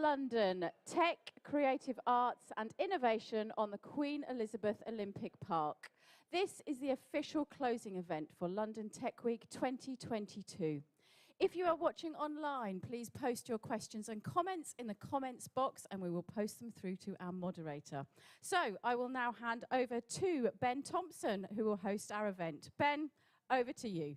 London, tech, creative arts and innovation on the Queen Elizabeth Olympic Park. This is the official closing event for London Techweek 2022. If you are watching online, please post your questions and comments in the comments box and we will post them through to our moderator. So I will now hand over to Ben Thompson, who will host our event. Ben, over to you.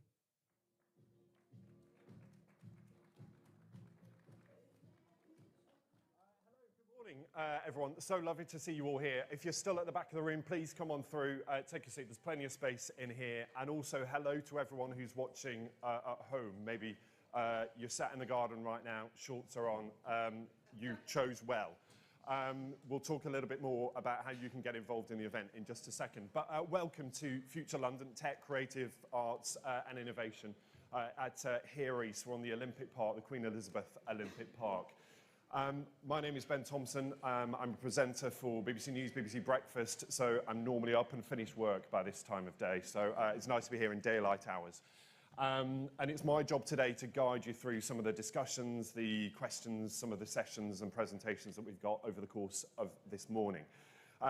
Morning, everyone. So lovely to see you all here. If you're still at the back of the room, please come on through, take a seat. There's plenty of space in here. And also hello to everyone who's watching at home. Maybe you're sat in the garden right now, shorts are on, you chose well. We'll talk a little bit more about how you can get involved in the event in just a second. But welcome to Future London Tech, Creative Arts and Innovation at Here East. We're on the Olympic Park, the Queen Elizabeth Olympic Park. My name is Ben Thompson. I'm a presenter for BBC News, BBC Breakfast, so I'm normally up and finished work by this time of day. So it's nice to be here in daylight hours. And it's my job today to guide you through some of the discussions, the questions, some of the sessions and presentations that we've got over the course of this morning.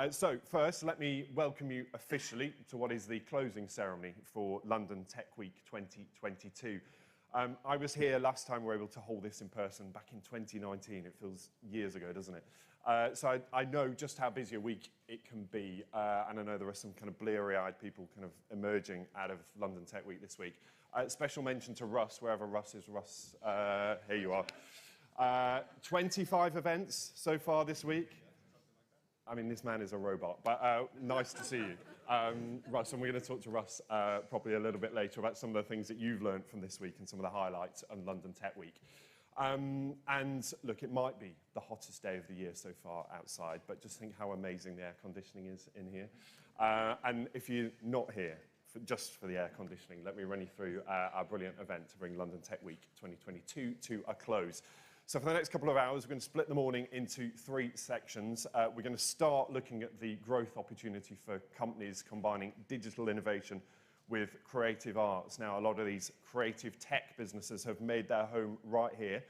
So first, let me welcome you officially to what is the closing ceremony for London Tech Week 2022. I was here last time we were able to hold this in person back in 2019. It feels years ago, doesn't it? So I know just how busy a week it can be, and I know there are some kind of bleary-eyed people kind of emerging out of London Tech Week this week. Special mention to Russ, wherever Russ is. Russ, here you are. 25 events so far this week. I mean, this man is a robot, but nice to see you. Russ, and we're going to talk to Russ probably a little bit later about some of the things that you've learned from this week and some of the highlights on London Tech Week. And look, it might be the hottest day of the year so far outside, but just think how amazing the air conditioning is in here. And if you're not here just for the air conditioning, let me run you through our brilliant event to bring London Tech Week 2022 to a close. So for the next couple of hours, we're going to split the morning into three sections. We're going to start looking at the growth opportunity for companies combining digital innovation with creative arts. Now, a lot of these creative tech businesses have made their home right here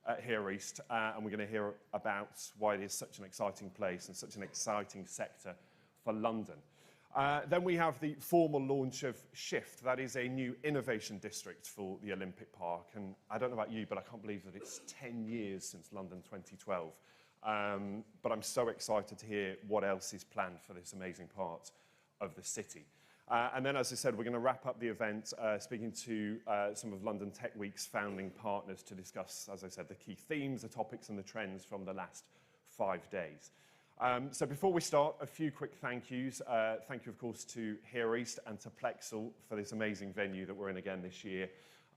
at Here East, and we're going to hear about why it is such an exciting place and such an exciting sector for London. Then we have the formal launch of Shift. That is a new innovation district for the Olympic Park. And I don't know about you, but I can't believe that it's 10 years since London 2012. But I'm so excited to hear what else is planned for this amazing part of the city. And then, as I said, we're going to wrap up the event speaking to some of London Tech Week's founding partners to discuss, as I said, the key themes, the topics and the trends from the last 5 days. So before we start, a few quick thank yous. Thank you, of course, to Here East and to Plexel for this amazing venue that we're in again this year.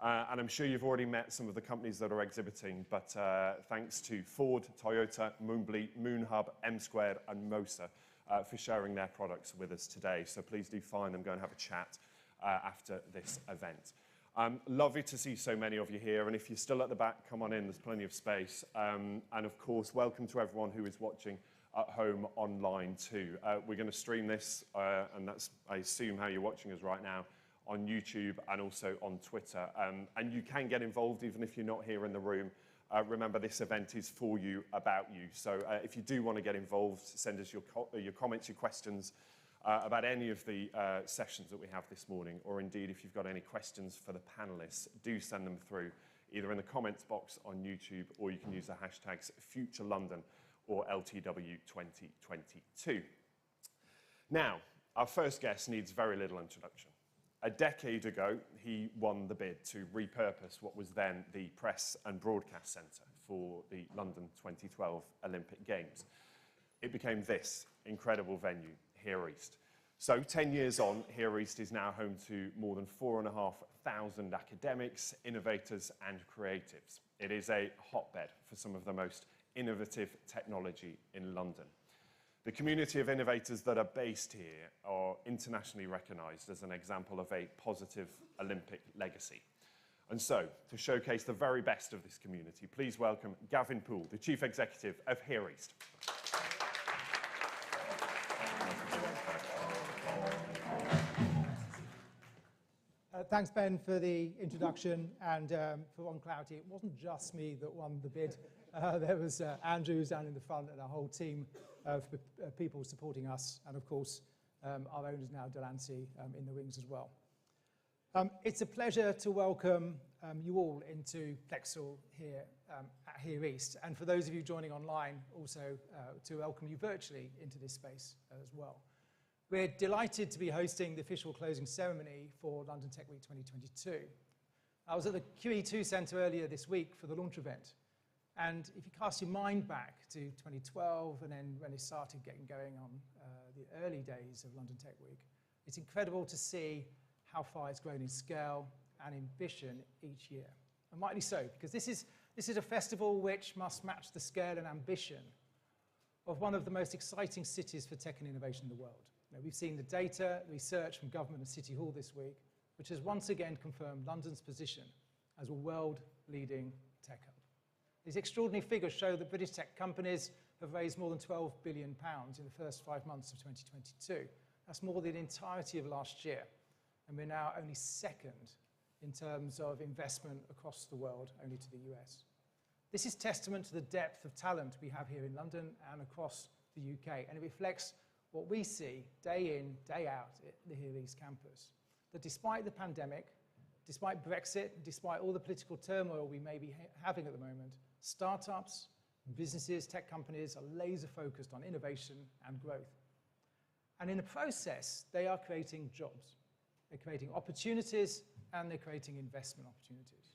And I'm sure you've already met some of the companies that are exhibiting, but thanks to Ford, Toyota, Moonbly, Moonhub, M Squared and Mosa for sharing their products with us today. So please do find them, go and have a chat after this event. Lovely to see so many of you here, and if you're still at the back, come on in, there's plenty of space. And of course, welcome to everyone who is watching at home online too. We're going to stream this, and that's, I assume, how you're watching us right now, on YouTube and also on Twitter. And you can get involved even if you're not here in the room. Remember, this event is for you, about you. So if you do want to get involved, send us your comments, your questions about any of the sessions that we have this morning, or indeed if you've got any questions for the panellists, do send them through either in the comments box on YouTube, or you can use the hashtags FutureLondon or LTW 2022. Now, our first guest needs very little introduction. A decade ago, he won the bid to repurpose what was then the Press and Broadcast Centre for the London 2012 Olympic Games. It became this incredible venue, Here East. So 10 years on, Here East is now home to more than 4,500 academics, innovators and creatives. It is a hotbed for some of the most innovative technology in London. The community of innovators that are based here are internationally recognised as an example of a positive Olympic legacy. And so, to showcase the very best of this community, please welcome Gavin Poole, the Chief Executive of Here East. Thanks, Ben, for the introduction, and for one clarity, it wasn't just me that won the bid There was Andrews down in the front and a whole team of people supporting us, and of course, our owners now, Delancey, in the wings as well. It's a pleasure to welcome you all into Plexel here at Here East, and for those of you joining online, also to welcome you virtually into this space as well. We're delighted to be hosting the official closing ceremony for London Tech Week 2022. I was at the QE2 Centre earlier this week for the launch event, and if you cast your mind back to 2012 and then when it started getting going on the early days of London Tech Week, it's incredible to see how far it's grown in scale and ambition each year. And rightly so, because this is a festival which must match the scale and ambition of one of the most exciting cities for tech and innovation in the world. Now, we've seen the data, research from government and City Hall this week, which has once again confirmed London's position as a world-leading tech hub. These extraordinary figures show that British tech companies have raised more than £12 billion in the first 5 months of 2022. That's more than the entirety of last year. And we're now only second in terms of investment across the world, only to the US. This is testament to the depth of talent we have here in London and across the UK, and it reflects what we see day in, day out at the Here East campus. That despite the pandemic, despite Brexit, despite all the political turmoil we may be having at the moment, startups, businesses, tech companies are laser focused on innovation and growth. And in the process, they are creating jobs. They're creating opportunities and they're creating investment opportunities.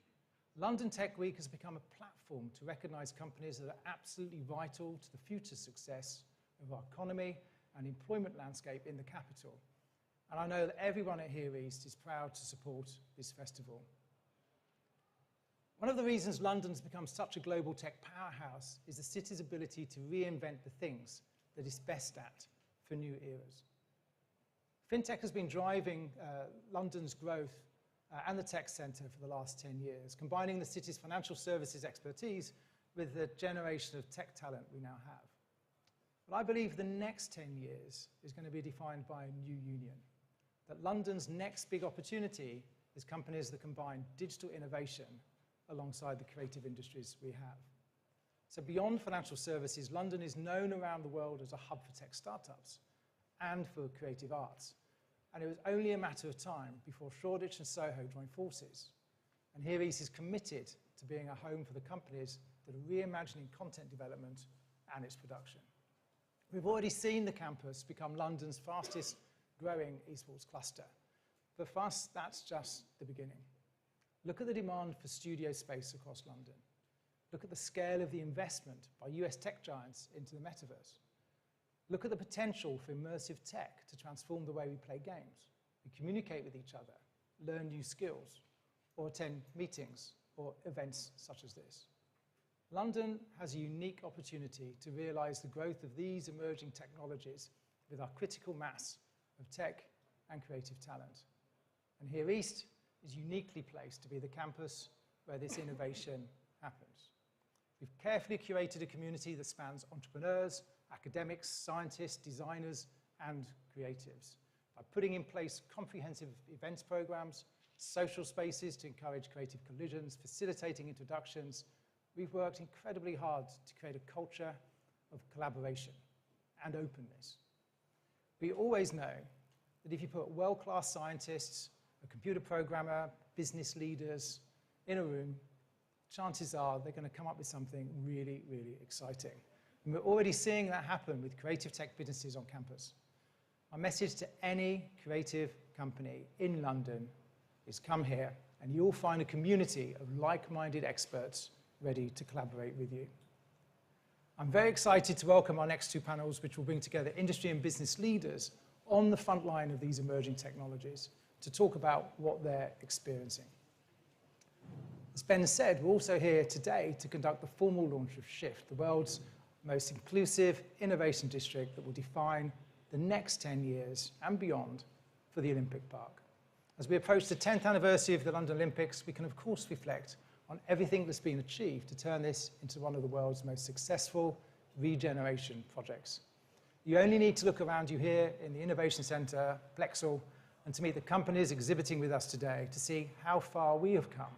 London Tech Week has become a platform to recognize companies that are absolutely vital to the future success of our economy and employment landscape in the capital. And I know that everyone at Here East is proud to support this festival. One of the reasons London's become such a global tech powerhouse is the city's ability to reinvent the things that it's best at for new eras. Fintech has been driving London's growth and the tech centre for the last 10 years, combining the city's financial services expertise with the generation of tech talent we now have. But I believe the next 10 years is going to be defined by a new union. That London's next big opportunity is companies that combine digital innovation alongside the creative industries we have. So beyond financial services, London is known around the world as a hub for tech startups and for creative arts. And it was only a matter of time before Shoreditch and Soho joined forces. And Here East is committed to being a home for the companies that are reimagining content development and its production. We've already seen the campus become London's fastest growing esports cluster. But for us, that's just the beginning. Look at the demand for studio space across London. Look at the scale of the investment by US tech giants into the metaverse. Look at the potential for immersive tech to transform the way we play games, we communicate with each other, learn new skills, or attend meetings or events such as this. London has a unique opportunity to realise the growth of these emerging technologies with our critical mass of tech and creative talent. And Here East is uniquely placed to be the campus where this innovation happens. We've carefully curated a community that spans entrepreneurs, academics, scientists, designers, and creatives. By putting in place comprehensive events programs, social spaces to encourage creative collisions, facilitating introductions, we've worked incredibly hard to create a culture of collaboration and openness. We always know that if you put world-class scientists, a computer programmer, business leaders in a room, chances are they're going to come up with something really, really exciting. And we're already seeing that happen with creative tech businesses on campus. My message to any creative company in London is come here and you'll find a community of like-minded experts ready to collaborate with you. I'm very excited to welcome our next two panels, which will bring together industry and business leaders on the front line of these emerging technologies to talk about what they're experiencing. As Ben said, we're also here today to conduct the formal launch of Shift, the world's most inclusive innovation district that will define the next 10 years and beyond for the Olympic Park. As we approach the 10th anniversary of the London Olympics, we can of course reflect on everything that's been achieved to turn this into one of the world's most successful regeneration projects. You only need to look around you here in the Innovation Centre, Plexel, and to meet the companies exhibiting with us today to see how far we have come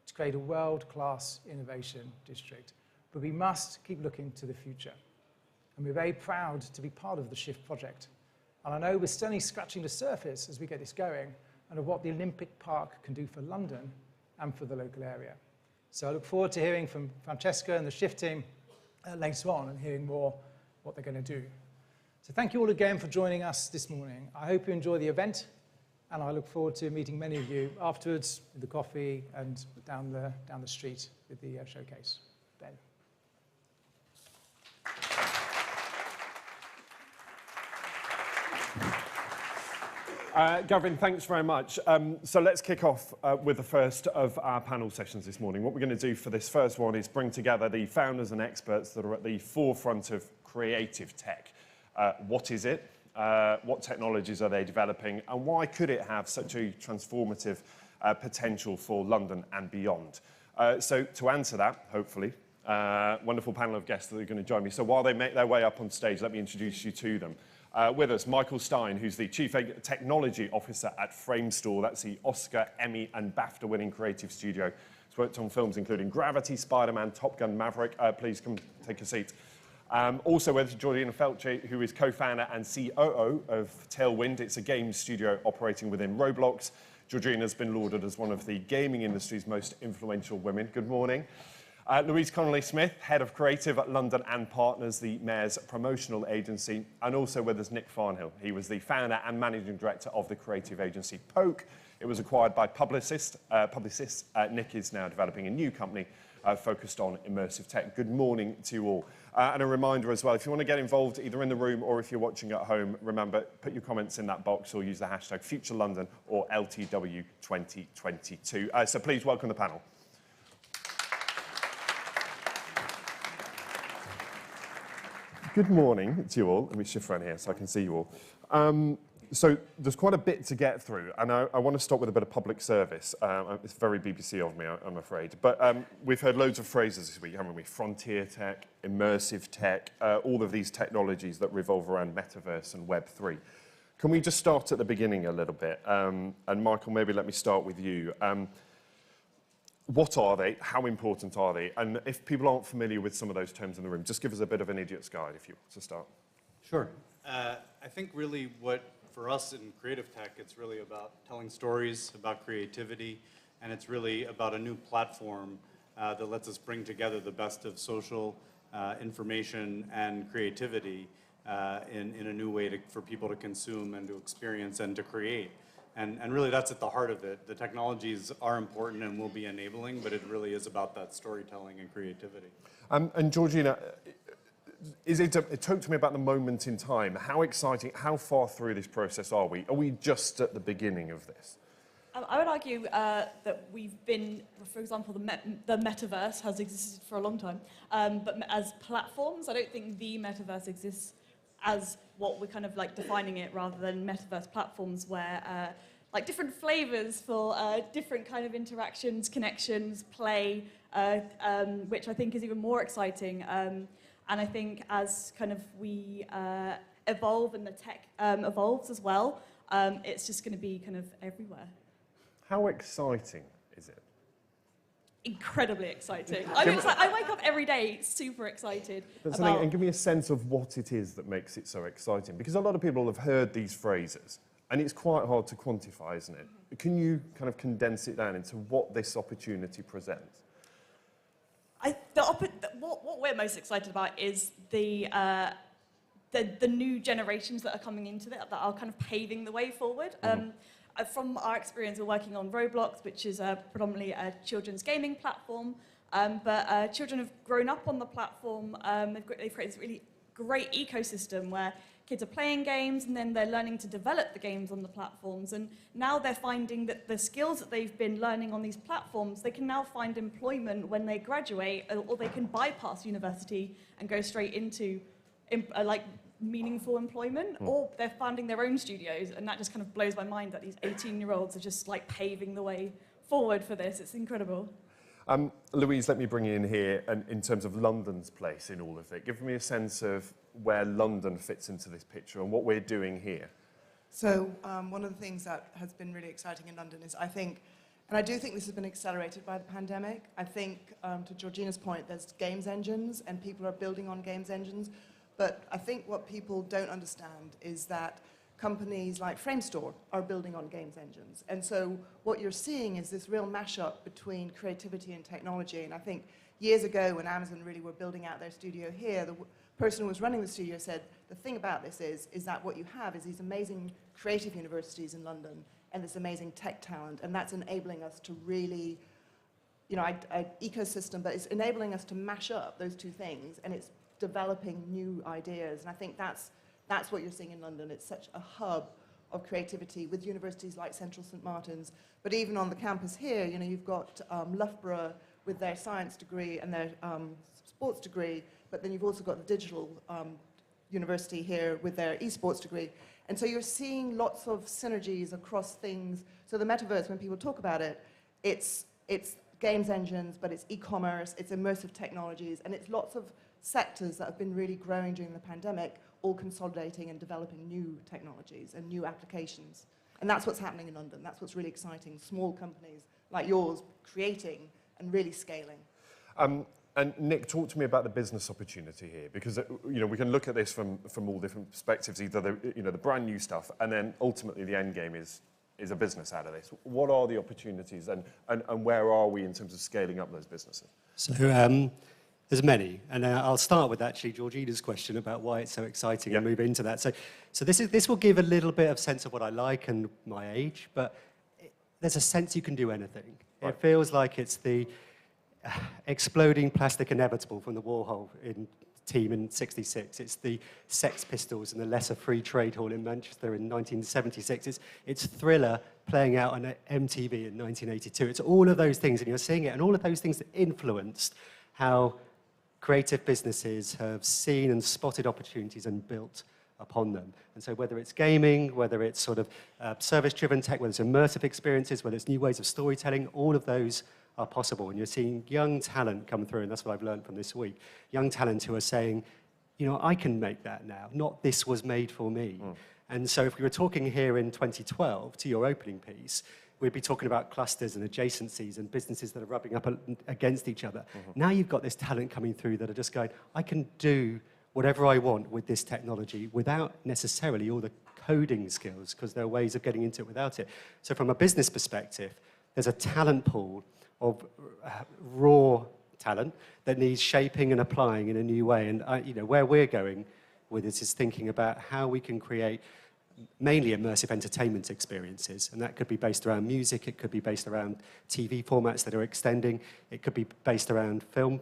to create a world-class innovation district, but we must keep looking to the future. And we're very proud to be part of the SHIFT project. And I know we're certainly scratching the surface as we get this going and of what the Olympic Park can do for London and for the local area. So I look forward to hearing from Francesca and the SHIFT team later on and hearing more what they're going to do. So thank you all again for joining us this morning. I hope you enjoy the event, and I look forward to meeting many of you afterwards with the coffee and down the street with the showcase. Ben. Gavin, thanks very much. So let's kick off with the first of our panel sessions this morning. What we're going to do for this first one is bring together the founders and experts that are at the forefront of creative tech. What is it? What technologies are they developing? And why could it have such a transformative potential for London and beyond? So to answer that, hopefully, wonderful panel of guests that are going to join me. So while they make their way up on stage, let me introduce you to them. With us, Michael Stein, who's the Chief Technology Officer at Framestore. That's the Oscar, Emmy, and BAFTA-winning creative studio. He's worked on films including Gravity, Spider-Man, Top Gun, Maverick. Please come take a seat. Also with us, Georgina Felce, who is co-founder and COO of Tailwind. It's a game studio operating within Roblox. Georgina's been lauded as one of the gaming industry's most influential women. Good morning. Louise Connolly-Smith, Head of Creative at London and Partners, the Mayor's promotional agency, and also with us Nick Farnhill. He was the founder and managing director of the creative agency Poke. It was acquired by Publicis. Nick is now developing a new company focused on immersive tech. Good morning to you all. And a reminder as well, if you want to get involved either in the room or if you're watching at home, remember, put your comments in that box or use the hashtag FutureLondon or LTW2022. So please welcome the panel. Good morning to you all. Let me shift around here so I can see you all. So there's quite a bit to get through, and I want to start with a bit of public service. It's very BBC of me, I'm afraid. But we've heard loads of phrases this week, haven't we? Frontier tech, immersive tech, all of these technologies that revolve around metaverse and Web3. Can we just start at the beginning a little bit? And Michael, maybe let me start with you. What are they? How important are they? And if people aren't familiar with some of those terms in the room, just give us a bit of an idiot's guide, if you want to start. Sure. I think really for us in creative tech, it's really about telling stories, about creativity, and it's really about a new platform that lets us bring together the best of social information and creativity in a new way for people to consume and to experience and to create. And really that's at the heart of it. The technologies are important and will be enabling, but it really is about that storytelling and creativity. And Georgina, talk to me about the moment in time. How exciting, how far through this process are we? Are we just at the beginning of this? I would argue that we've been, for example, the metaverse has existed for a long time, but as platforms, I don't think the metaverse exists as what we're kind of like defining it, rather than metaverse platforms where like different flavors for different kind of interactions, connections, play, which I think is even more exciting. And I think as kind of we evolve and the tech evolves as well, it's just going to be kind of everywhere. How exciting is it? Incredibly exciting. I wake up every day super excited. And give me a sense of what it is that makes it so exciting. Because a lot of people have heard these phrases, and it's quite hard to quantify, isn't it? Can you kind of condense it down into what this opportunity presents? What we're most excited about is the new generations that are coming into it, that are kind of paving the way forward. From our experience, we're working on Roblox, which is predominantly a children's gaming platform, but children have grown up on the platform. They've created this really great ecosystem where kids are playing games and then they're learning to develop the games on the platforms. And now they're finding that the skills that they've been learning on these platforms, they can now find employment when they graduate, or they can bypass university and go straight into meaningful employment, or they're founding their own studios, and that just kind of blows my mind that these 18-year-olds are just like paving the way forward for this. It's incredible. Louise, let me bring you in here, and in terms of London's place in all of it. Give me a sense of where London fits into this picture and what we're doing here. So one of the things that has been really exciting in London is I think And I do think this has been accelerated by the pandemic. I think, to Georgina's point, there's games engines, and people are building on games engines. But I think what people don't understand is that companies like Framestore are building on games engines. And so what you're seeing is this real mashup between creativity and technology. And I think years ago, when Amazon really were building out their studio here, the person who was running the studio said, the thing about this is that what you have is these amazing creative universities in London and this amazing tech talent, and that's enabling us to really, you know, ecosystem, but it's enabling us to mash up those two things, and it's developing new ideas. And I think that's what you're seeing in London. It's such a hub of creativity with universities like Central St Martin's, but even on the campus here, you know, you've got Loughborough with their science degree and their sports degree, but then you've also got the digital university here with their esports degree. And so you're seeing lots of synergies across things. So the metaverse, when people talk about it, it's games engines, but it's e-commerce, it's immersive technologies, and it's lots of sectors that have been really growing during the pandemic, all consolidating and developing new technologies and new applications. And that's what's happening in London. That's what's really exciting. Small companies like yours creating and really scaling. And Nick, talk to me about the business opportunity here, because you know, we can look at this from all different perspectives. Either the brand new stuff, and then ultimately the end game is a business out of this. What are the opportunities, and where are we in terms of scaling up those businesses? So there's many, and I'll start with actually Georgina's question about why it's so exciting and move into that. So this will give a little bit of sense of what I like and my age, but there's a sense you can do anything. Right. It feels like it's the exploding plastic inevitable from the Warhol team in '66. It's the Sex Pistols in the Lesser Free Trade Hall in Manchester in 1976. It's Thriller playing out on MTV in 1982. It's all of those things, and you're seeing it, and all of those things that influenced how creative businesses have seen and spotted opportunities and built upon them. And so whether it's gaming, whether it's sort of service-driven tech, whether it's immersive experiences, whether it's new ways of storytelling, all of those are possible. And you're seeing young talent come through, and that's what I've learned from this week. Young talent who are saying, you know, I can make that now, not this was made for me. And so if we were talking here in 2012 to your opening piece, we'd be talking about clusters and adjacencies and businesses that are rubbing up against each other. Now you've got this talent coming through that are just going, I can do whatever I want with this technology without necessarily all the coding skills, because there are ways of getting into it without it. So from a business perspective, there's a talent pool of raw talent that needs shaping and applying in a new way. And you know, where we're going with this is thinking about how we can create mainly immersive entertainment experiences, and that could be based around music, it could be based around TV formats that are extending, it could be based around film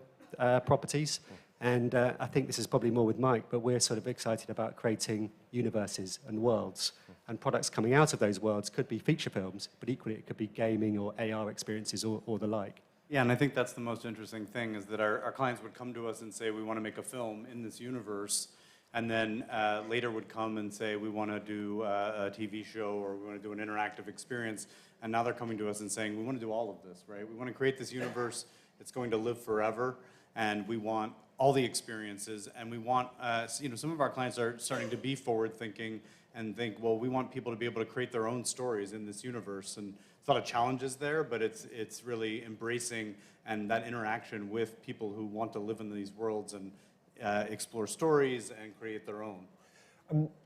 properties. And I think this is probably more with Mike, but we're sort of excited about creating universes and worlds. And products coming out of those worlds could be feature films, but equally it could be gaming or AR experiences or the like. Yeah, and I think that's the most interesting thing, is that our clients would come to us and say, we want to make a film in this universe, and then later would come and say, we want to do a TV show, or we want to do an interactive experience. And now they're coming to us and saying, we want to do all of this, right? We want to create this universe that's going to live forever, and we want all the experiences, and we want, you know, some of our clients are starting to be forward-thinking and think, well, we want people to be able to create their own stories in this universe. And there's a lot of challenges there, but it's really embracing and that interaction with people who want to live in these worlds and explore stories and create their own.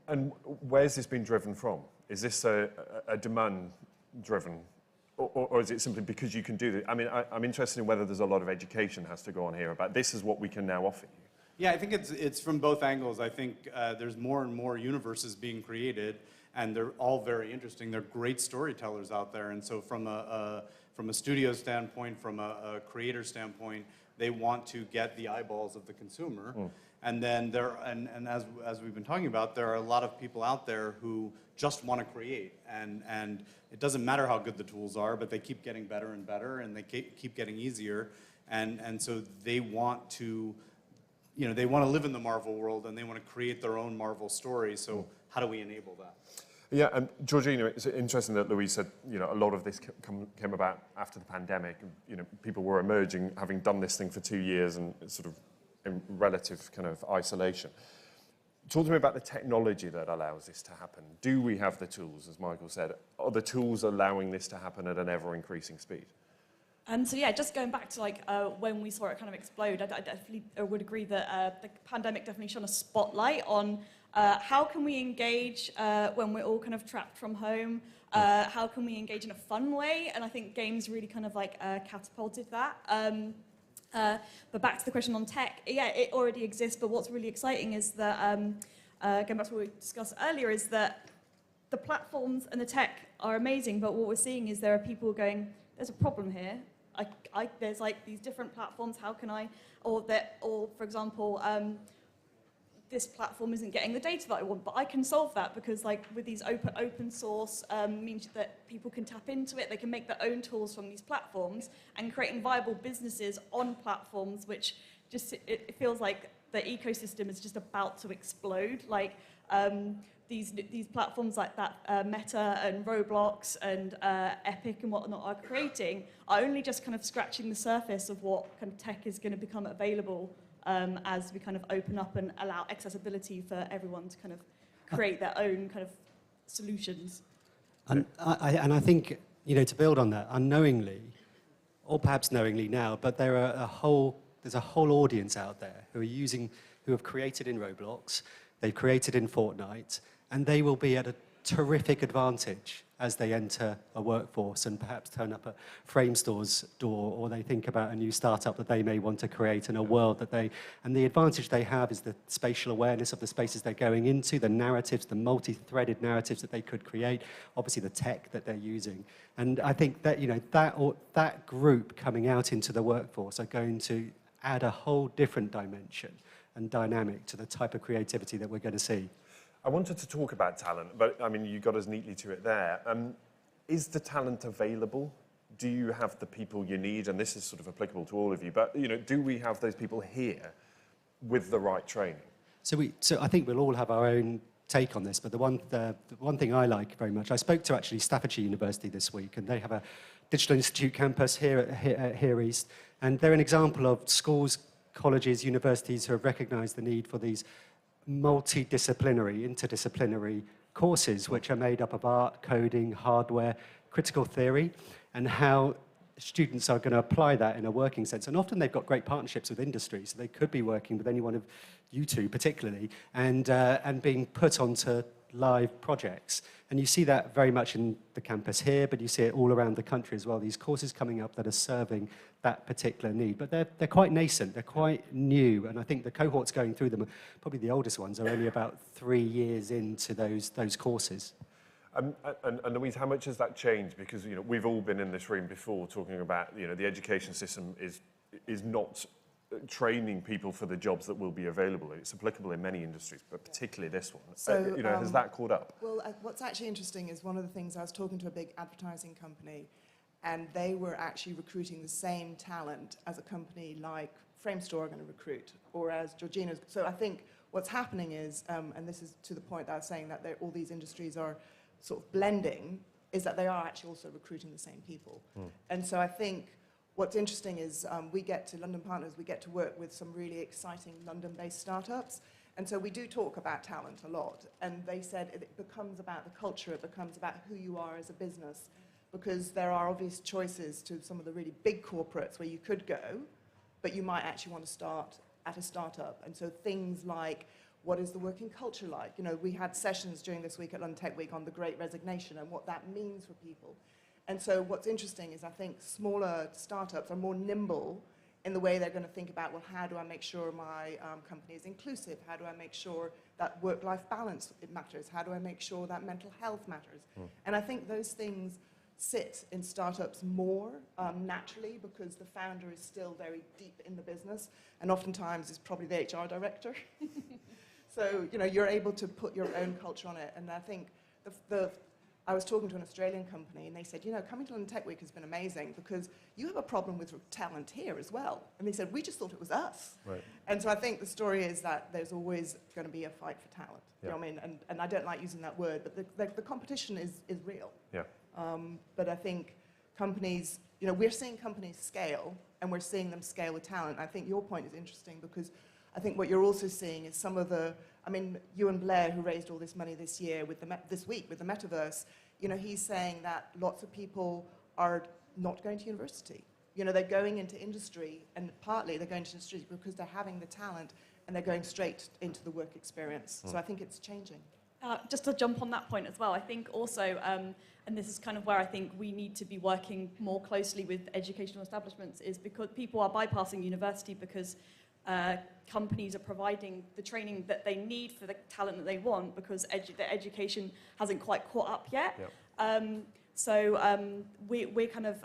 And where's this been driven from? Is this a demand-driven, or is it simply because you can do this? I mean, I'm interested in whether there's a lot of education has to go on here about this is what we can now offer you. Yeah, I think it's from both angles. I think there's more and more universes being created, and they're all very interesting. They're great storytellers out there, and so from a studio standpoint, from a creator standpoint, they want to get the eyeballs of the consumer. And then as we've been talking about, there are a lot of people out there who just want to create, and it doesn't matter how good the tools are, but they keep getting better and better, and they keep getting easier, and so they want to. You know, they want to live in the Marvel world, and they want to create their own Marvel story. So how do we enable that? Yeah, and Georgina, it's interesting that Louise said, you know, a lot of this came about after the pandemic. And, you know, people were emerging, having done this thing for 2 years and sort of in relative kind of isolation. Talk to me about the technology that allows this to happen. Do we have the tools, as Michael said? Are the tools allowing this to happen at an ever-increasing speed? So yeah, just going back to like when we saw it kind of explode, I definitely would agree that the pandemic definitely shone a spotlight on how can we engage when we're all kind of trapped from home. How can we engage in a fun way? And I think games really kind of like catapulted that. But back to the question on tech, yeah, it already exists. But what's really exciting is that, going back to what we discussed earlier, is that the platforms and the tech are amazing. But what we're seeing is there are people going, there's a problem here. There's like these different platforms. How can I, or for example, this platform isn't getting the data that I want, but I can solve that because like with these open source means that people can tap into it. They can make their own tools from these platforms and creating viable businesses on platforms, which just it feels like the ecosystem is just about to explode. Like these platforms like that, Meta and Roblox and Epic and whatnot are creating are only just kind of scratching the surface of what kind of tech is going to become available as we kind of open up and allow accessibility for everyone to kind of create their own kind of solutions. And I think, you know, to build on that, unknowingly, or perhaps knowingly now, but there's a whole audience out there who have created in Roblox, they've created in Fortnite, and they will be at a terrific advantage as they enter a workforce and perhaps turn up at Framestore's door, or they think about a new startup that they may want to create in a world and the advantage they have is the spatial awareness of the spaces they're going into, the narratives, the multi-threaded narratives that they could create, obviously the tech that they're using. And I think that, you know, that group coming out into the workforce are going to add a whole different dimension and dynamic to the type of creativity that we're going to see. I wanted to talk about talent, but I mean, you got us neatly to it there. Is the talent available? Do you have the people you need? And this is sort of applicable to all of you, but you know, do we have those people here with the right training? So I think we'll all have our own take on this, but the one thing I like very much, I spoke to actually Staffordshire University this week, and they have a Digital Institute campus here East, and they're an example of schools, colleges, universities who have recognised the need for these multidisciplinary, interdisciplinary courses which are made up of art, coding, hardware, critical theory, and how students are going to apply that in a working sense. And often they've got great partnerships with industry, so they could be working with any one of you two particularly, and being put onto live projects. And you see that very much in the campus here, but you see it all around the country as well, these courses coming up that are serving that particular need. But they're quite nascent, they're quite new, and I think the cohorts going through them, probably the oldest ones, are only about 3 years into those courses. And Louise, how much has that changed? Because you know, we've all been in this room before talking about, you know, the education system is not training people for the jobs that will be available. It's applicable in many industries, but particularly this one. So, you know, has that caught up? Well, what's actually interesting is one of the things, I was talking to a big advertising company, and they were actually recruiting the same talent as a company like Framestore are going to recruit, or as Georgina's. So I think what's happening is, and this is to the point that I was saying that all these industries are sort of blending, is that they are actually also recruiting the same people. And so I think what's interesting is we get to London Partners, we get to work with some really exciting London-based startups. And so we do talk about talent a lot. And they said it becomes about the culture, it becomes about who you are as a business, because there are obvious choices to some of the really big corporates where you could go, but you might actually want to start at a startup. And so things like, what is the working culture like? You know, we had sessions during this week at London Techweek on the Great Resignation and what that means for people. And so what's interesting is I think smaller startups are more nimble in the way they're going to think about, well, how do I make sure my company is inclusive? How do I make sure that work-life balance matters? How do I make sure that mental health matters? And I think those things sit in startups more naturally because the founder is still very deep in the business and oftentimes is probably the HR director. So, you know, you're able to put your own culture on it. And I think I was talking to an Australian company and they said, you know, coming to London Tech Week has been amazing because you have a problem with talent here as well. And they said, we just thought it was us. Right. And so I think the story is that there's always going to be a fight for talent. Yeah. You know what I mean? And I don't like using that word, but the competition is real. Yeah. But I think companies, you know, we're seeing companies scale and we're seeing them scale with talent. I think your point is interesting because I think what you're also seeing is some of the, I mean, you and Blair, who raised all this money this year with this week with the metaverse, you know, he's saying that lots of people are not going to university. You know, they're going into industry, and partly they're going to industry because they're having the talent and they're going straight into the work experience. So I think it's changing. Just to jump on that point as well, I think also, and this is kind of where I think we need to be working more closely with educational establishments, is because people are bypassing university because companies are providing the training that they need for the talent that they want because the education hasn't quite caught up yet. Yep. We kind of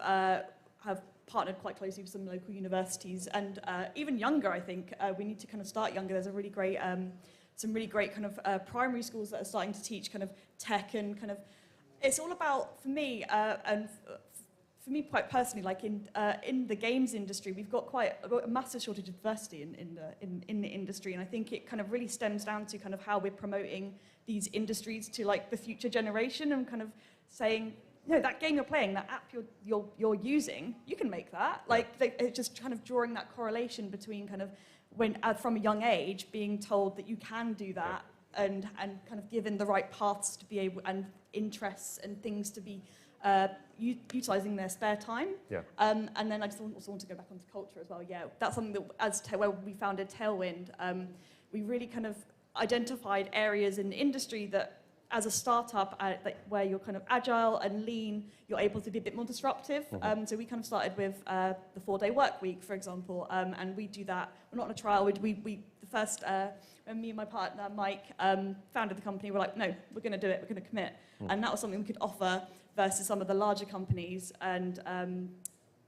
have partnered quite closely with some local universities and even younger, I think. We need to kind of start younger. There's a really great, some really great kind of primary schools that are starting to teach kind of tech and kind of, it's all about, for me, and for me quite personally, like in the games industry, we've got a massive shortage of diversity in the industry, and I think it kind of really stems down to kind of how we're promoting these industries to like the future generation and kind of saying, no, that game you're playing, that app you're using, you can make that. Like, it's just kind of drawing that correlation between kind of when, from a young age, being told that you can do that and kind of given the right paths to be able, and interests and things to be utilising their spare time. Yeah. And then I just also want to go back onto culture as well. Yeah, that's something that, where we founded Tailwind, we really kind of identified areas in the industry that, as a startup, where you're kind of agile and lean, you're able to be a bit more disruptive. So we kind of started with the 4-day work week, for example, and we do that. We're not on a trial. The first, when me and my partner, Mike, founded the company, we're like, no, we're going to do it, we're going to commit. And that was something we could offer versus some of the larger companies, and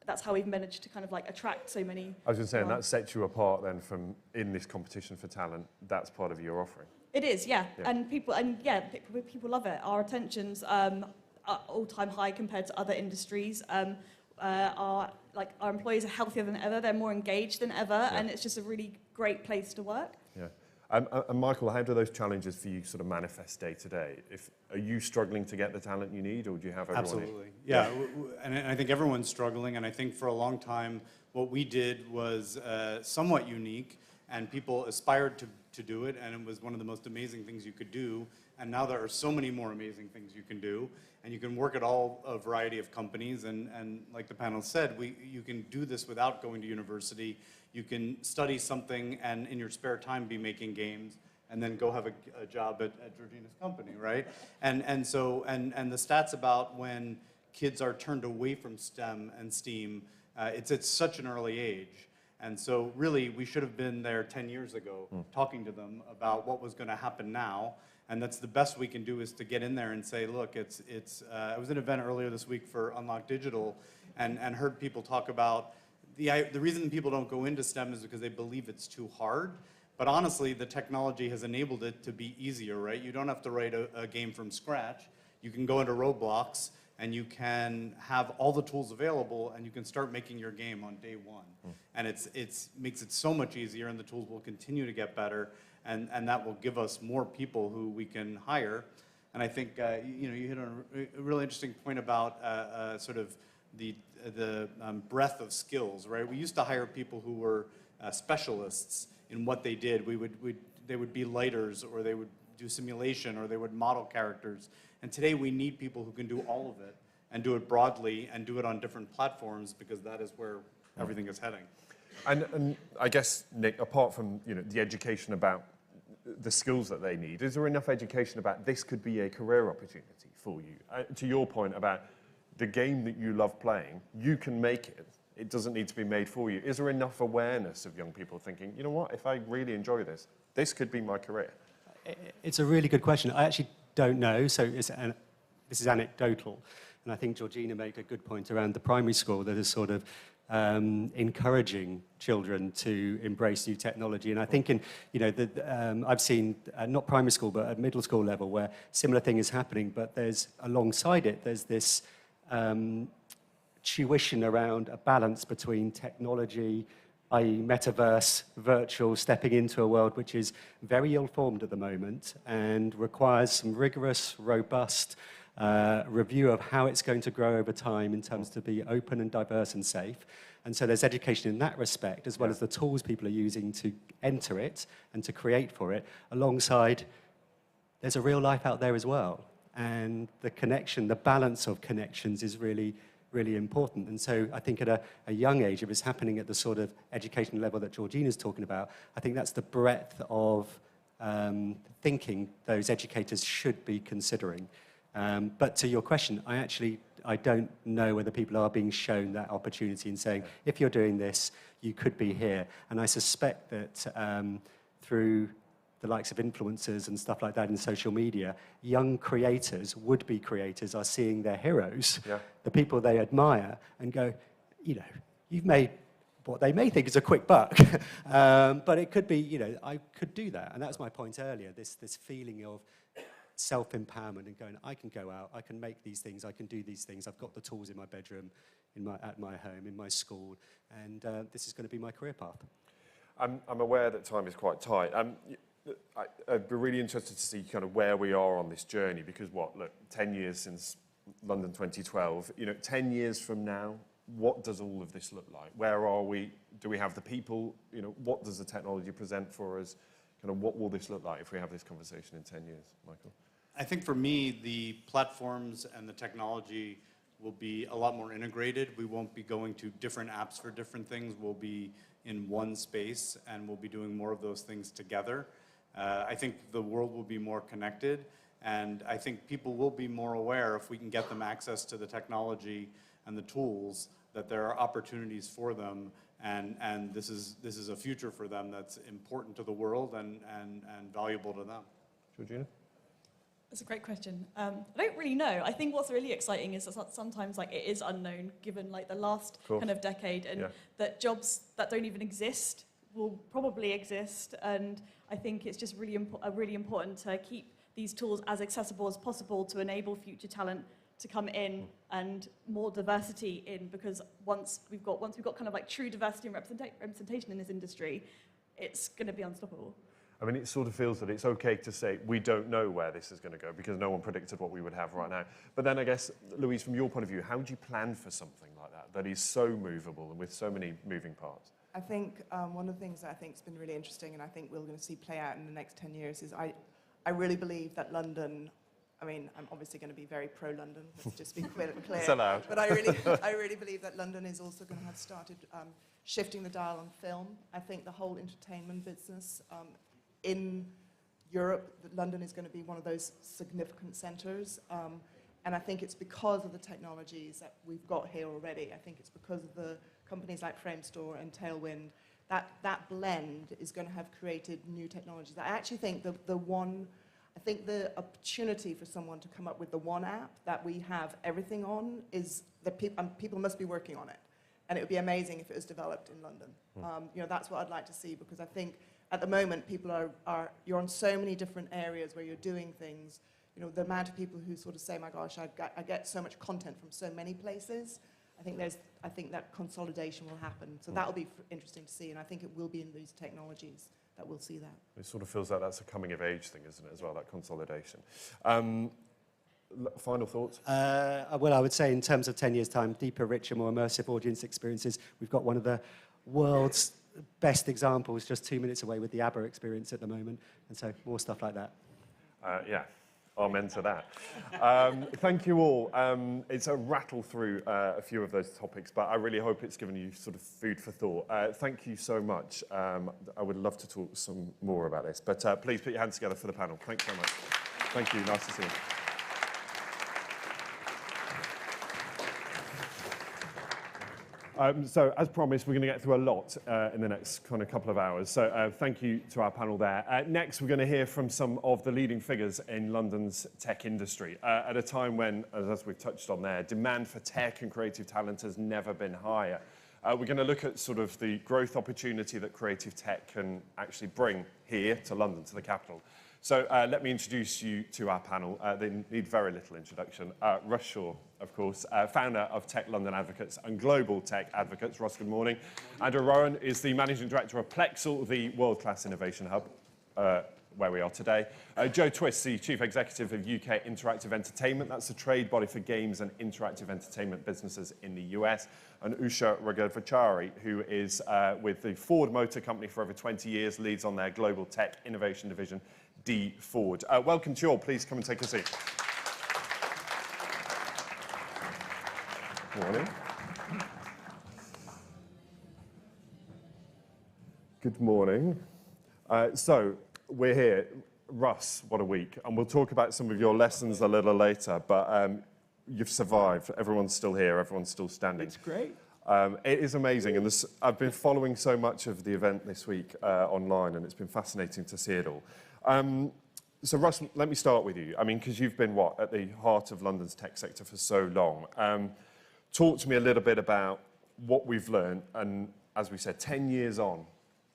that's how we've managed to kind of like attract so many. I was going to say, and that sets you apart then from in this competition for talent. That's part of your offering. It is, yeah. And people love it. Our retentions are all-time high compared to other industries. Our employees are healthier than ever. They're more engaged than ever, and it's just a really great place to work. Yeah. And Michael, how do those challenges for you sort of manifest day to day? Are you struggling to get the talent you need, or do you have everyone? Absolutely. Yeah. And I think everyone's struggling. And I think for a long time, what we did was somewhat unique, and people aspired to do it, and it was one of the most amazing things you could do. And now there are so many more amazing things you can do, and you can work at a variety of companies. And like the panel said, you can do this without going to university. You can study something and in your spare time be making games, and then go have a job at Georgina's company, right? And the stats about when kids are turned away from STEM and STEAM, it's at such an early age. And so really, we should have been there 10 years ago, talking to them about what was going to happen now. And that's the best we can do, is to get in there and say, look, I was at an event earlier this week for Unlock Digital, and heard people talk about the reason people don't go into STEM is because they believe it's too hard. But honestly, the technology has enabled it to be easier, right? You don't have to write a game from scratch. You can go into Roblox, and you can have all the tools available, and you can start making your game on day one. And it makes it so much easier, and the tools will continue to get better, and that will give us more people who we can hire. And I think you hit on a really interesting point about sort of the breadth of skills, right? We used to hire people who were specialists in what they did. They would be lighters, or they would do simulation, or they would model characters. And today we need people who can do all of it, and do it broadly, and do it on different platforms, because that is where everything is heading. And I guess, Nick, apart from the education about the skills that they need, is there enough education about this could be a career opportunity for you? To your point about the game that you love playing, you can make it. It doesn't need to be made for you. Is there enough awareness of young people thinking, you know what, if I really enjoy this, this could be my career? It's a really good question. I actually don't know, so this is anecdotal. And I think Georgina made a good point around the primary school that is sort of encouraging children to embrace new technology. And I think I've seen, not primary school, but at middle school level, where similar thing is happening, but there's, alongside it, there's this tuition around a balance between technology, i.e. metaverse, virtual, stepping into a world which is very ill-formed at the moment and requires some rigorous, robust review of how it's going to grow over time in terms to be open and diverse and safe. And so there's education in that respect, as well as the tools people are using to enter it and to create for it, alongside there's a real life out there as well. And the connection, the balance of connections is really, really important. And so I think at a young age, if it's happening at the sort of education level that Georgina's talking about, I think that's the breadth of thinking those educators should be considering. But to your question, I don't know whether people are being shown that opportunity and saying, if you're doing this, you could be here. And I suspect that through the likes of influencers and stuff like that in social media, young creators, would-be creators, are seeing their heroes, the people they admire, and go, you know, you've made what they may think is a quick buck, but it could be, you know, I could do that. And that's my point earlier, this feeling of self-empowerment and going, I can go out, I can make these things, I can do these things, I've got the tools in my bedroom, at my home, in my school, and this is going to be my career path. I'm aware that time is quite tight. I'd be really interested to see kind of where we are on this journey, because look, 10 years since London 2012, you know, 10 years from now, what does all of this look like? Where are we? Do we have the people? You know, what does the technology present for us? Kind of what will this look like if we have this conversation in 10 years, Michael? I think for me, the platforms and the technology will be a lot more integrated. We won't be going to different apps for different things. We'll be in one space, and we'll be doing more of those things together. I think the world will be more connected, and I think people will be more aware, if we can get them access to the technology and the tools, that there are opportunities for them, and this is a future for them that's important to the world and valuable to them. Georgina? That's a great question. I don't really know. I think what's really exciting is that sometimes like it is unknown, given like the last kind of decade, and that jobs that don't even exist will probably exist. And I think it's just really important to keep these tools as accessible as possible to enable future talent to come in and more diversity in, because once we've got kind of like true diversity and representation in this industry, it's going to be unstoppable. I mean, it sort of feels that it's okay to say we don't know where this is going to go because no one predicted what we would have right now. But then I guess, Louise, from your point of view, how do you plan for something like that is so movable and with so many moving parts? I think one of the things that I think has been really interesting, and I think we're going to see play out in the next 10 years, is I really believe that London, I mean, I'm obviously going to be very pro-London, let's just be clear. It's allowed. But I really believe that London is also going to have started shifting the dial on film. I think the whole entertainment business in Europe, London is going to be one of those significant centres. And I think it's because of the technologies that we've got here already. I think it's because of the companies like Framestore and Tailwind, that blend is going to have created new technologies. I actually think the opportunity for someone to come up with the one app that we have everything on is that people must be working on it. And it would be amazing if it was developed in London. You know, that's what I'd like to see, because I think at the moment people you're on so many different areas where you're doing things. You know, the amount of people who sort of say, my gosh, I get so much content from so many places. I think that consolidation will happen. So that will be interesting to see, and I think it will be in these technologies that we'll see that. It sort of feels like that's a coming of age thing, isn't it, as well, that consolidation. Final thoughts? Well, I would say in terms of 10 years' time, deeper, richer, more immersive audience experiences, we've got one of the world's best examples just 2 minutes away with the ABBA experience at the moment, and so more stuff like that. Yeah. Amen to that. Thank you all. It's a rattle through a few of those topics, but I really hope it's given you sort of food for thought. Thank you so much. I would love to talk some more about this, but please put your hands together for the panel. Thanks so much. Thank you. Nice to see you. So, as promised, we're going to get through a lot in the next kind of couple of hours. So, thank you to our panel there. Next, we're going to hear from some of the leading figures in London's tech industry at a time when, as we've touched on there, demand for tech and creative talent has never been higher. We're going to look at sort of the growth opportunity that creative tech can actually bring here to London, to the capital. So let me introduce you to our panel. They need very little introduction. Russ Shaw, of course, founder of Tech London Advocates and Global Tech Advocates. Russ, good morning. Andrew Rowan is the Managing Director of Plexel, the world-class innovation hub. where we are today. Joe Twist, the Chief Executive of UK Interactive Entertainment. That's the trade body for games and interactive entertainment businesses in the US. And Usha Raghevachari, who is with the Ford Motor Company for over 20 years, leads on their global tech innovation division, D Ford. Welcome to you all. Please come and take a seat. Morning. Good morning. So we're here. Russ, what a week. And we'll talk about some of your lessons a little later, but you've survived. Everyone's still here. Everyone's still standing. It's great. It is amazing. And I've been following so much of the event this week online, and it's been fascinating to see it all. So Russ, let me start with you. I mean, because you've been, at the heart of London's tech sector for so long. Talk to me a little bit about what we've learned, and as we said, 10 years on,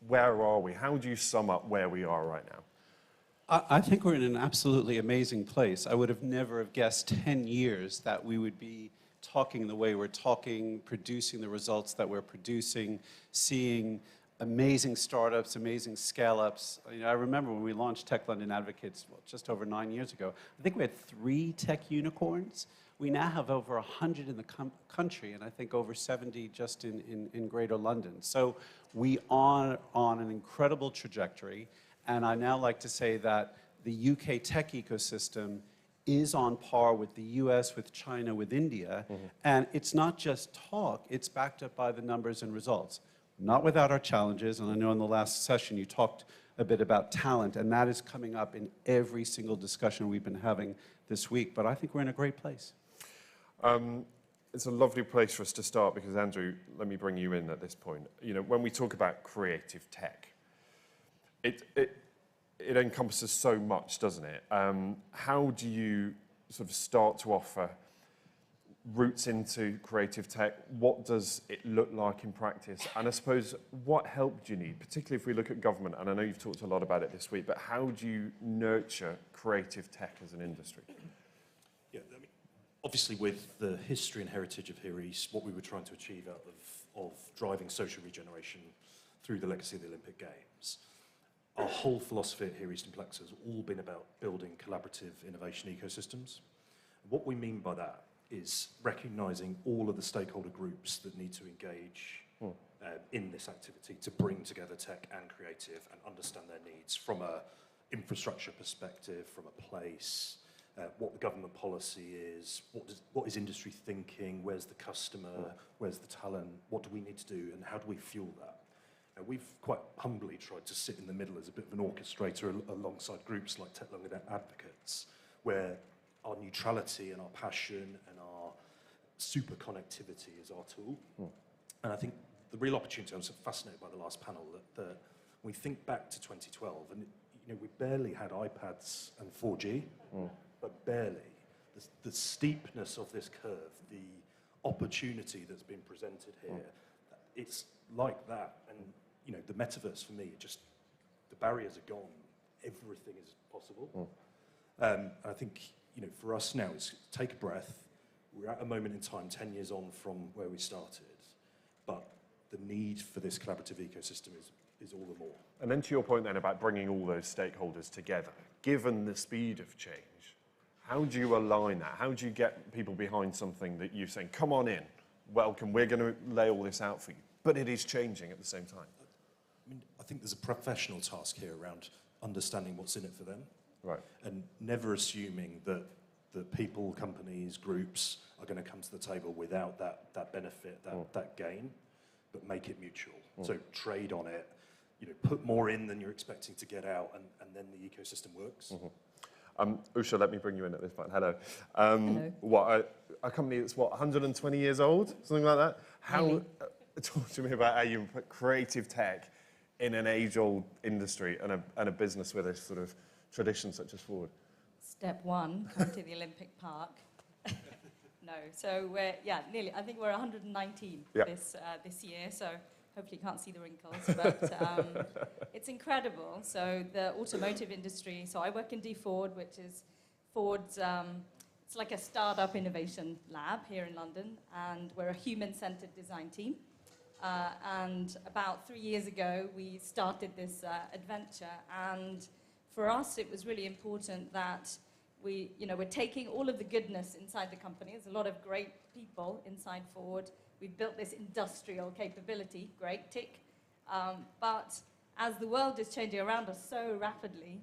where are we? How do you sum up where we are right now? I think we're in an absolutely amazing place. I would have never have guessed 10 years that we would be talking the way we're talking, producing the results that we're producing, seeing amazing startups, amazing scale-ups. I remember when we launched Tech London Advocates just over 9 years ago. I think we had 3 tech unicorns. We now have over 100 in the country, and I think over 70 just in Greater London. So we are on an incredible trajectory, and I now like to say that the UK tech ecosystem is on par with the US, with China, with India, and it's not just talk, it's backed up by the numbers and results. Not without our challenges, and I know in the last session you talked a bit about talent, and that is coming up in every single discussion we've been having this week, but I think we're in a great place. It's a lovely place for us to start because, Andrew, let me bring you in at this point. When we talk about creative tech, it encompasses so much, doesn't it? How do you sort of start to offer routes into creative tech? What does it look like in practice? And I suppose, what help do you need, particularly if we look at government? And I know you've talked a lot about it this week, but how do you nurture creative tech as an industry? Yeah, I mean, obviously, with the history and heritage of Here East, what we were trying to achieve out of driving social regeneration through the legacy of the Olympic Games, our whole philosophy at Here East and Plex has all been about building collaborative innovation ecosystems. What we mean by that is recognising all of the stakeholder groups that need to engage in this activity to bring together tech and creative and understand their needs from an infrastructure perspective, from a place, what the government policy is, what is industry thinking, where's the customer, where's the talent, what do we need to do, and how do we fuel that? And we've quite humbly tried to sit in the middle as a bit of an orchestrator alongside groups like Tech London Advocates, where our neutrality and our passion and our super connectivity is our tool. And I think the real opportunity, I was fascinated by the last panel, that when we think back to 2012, and we barely had iPads and 4G, but barely. The steepness of this curve, the opportunity that's been presented here, it's like that. And the metaverse for me, just the barriers are gone. Everything is possible. And I think for us now, it's take a breath. We're at a moment in time, 10 years on from where we started, but the need for this collaborative ecosystem is all the more. And then to your point then about bringing all those stakeholders together, given the speed of change, how do you align that? How do you get people behind something that you're saying, come on in, welcome, we're going to lay all this out for you, but it is changing at the same time? I mean, I think there's a professional task here around understanding what's in it for them. Right. And never assuming that people, companies, groups are going to come to the table without that benefit, that gain, but make it mutual. So trade on it, put more in than you're expecting to get out, and then the ecosystem works. Usha, let me bring you in at this point. Hello. Hello. A company that's 120 years old, something like that? How? Talk to me about how you put creative tech in an age-old industry and a business with a sort of tradition such as Ford. Step 1, come to the Olympic Park. No, so we're, nearly, I think we're 119 this year, so hopefully you can't see the wrinkles, but it's incredible. So the automotive industry, so I work in D Ford, which is Ford's, it's like a startup innovation lab here in London, and we're a human-centered design team. And about 3 years ago, we started this adventure, and for us, it was really important that we're taking all of the goodness inside the company. There's a lot of great people inside Ford. We've built this industrial capability, great, tick. But as the world is changing around us so rapidly,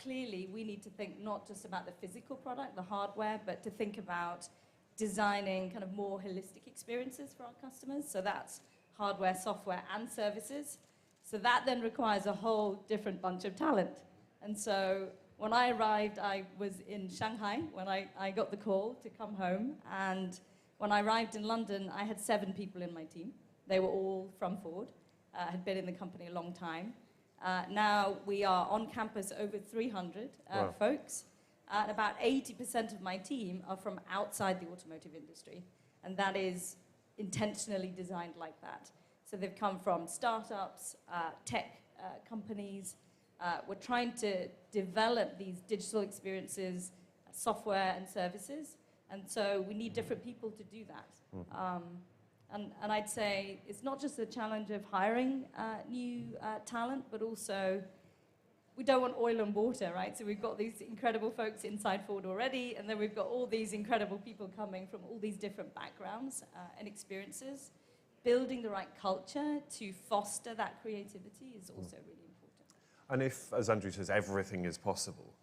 clearly we need to think not just about the physical product, the hardware, but to think about designing kind of more holistic experiences for our customers. So that's hardware, software, and services. So that then requires a whole different bunch of talent. And so when I arrived, I was in Shanghai when I got the call to come home. And when I arrived in London, I had 7 people in my team. They were all from Ford, had been in the company a long time. Now we are on campus over 300 Wow. folks. And about 80% of my team are from outside the automotive industry. And that is intentionally designed like that. So they've come from startups, tech companies. We're trying to develop these digital experiences, software and services. And so we need different people to do that. And I'd say it's not just a challenge of hiring new talent, but also we don't want oil and water, right? So we've got these incredible folks inside Ford already, and then we've got all these incredible people coming from all these different backgrounds and experiences. Building the right culture to foster that creativity is also really important. And if, as Andrew says, everything is possible,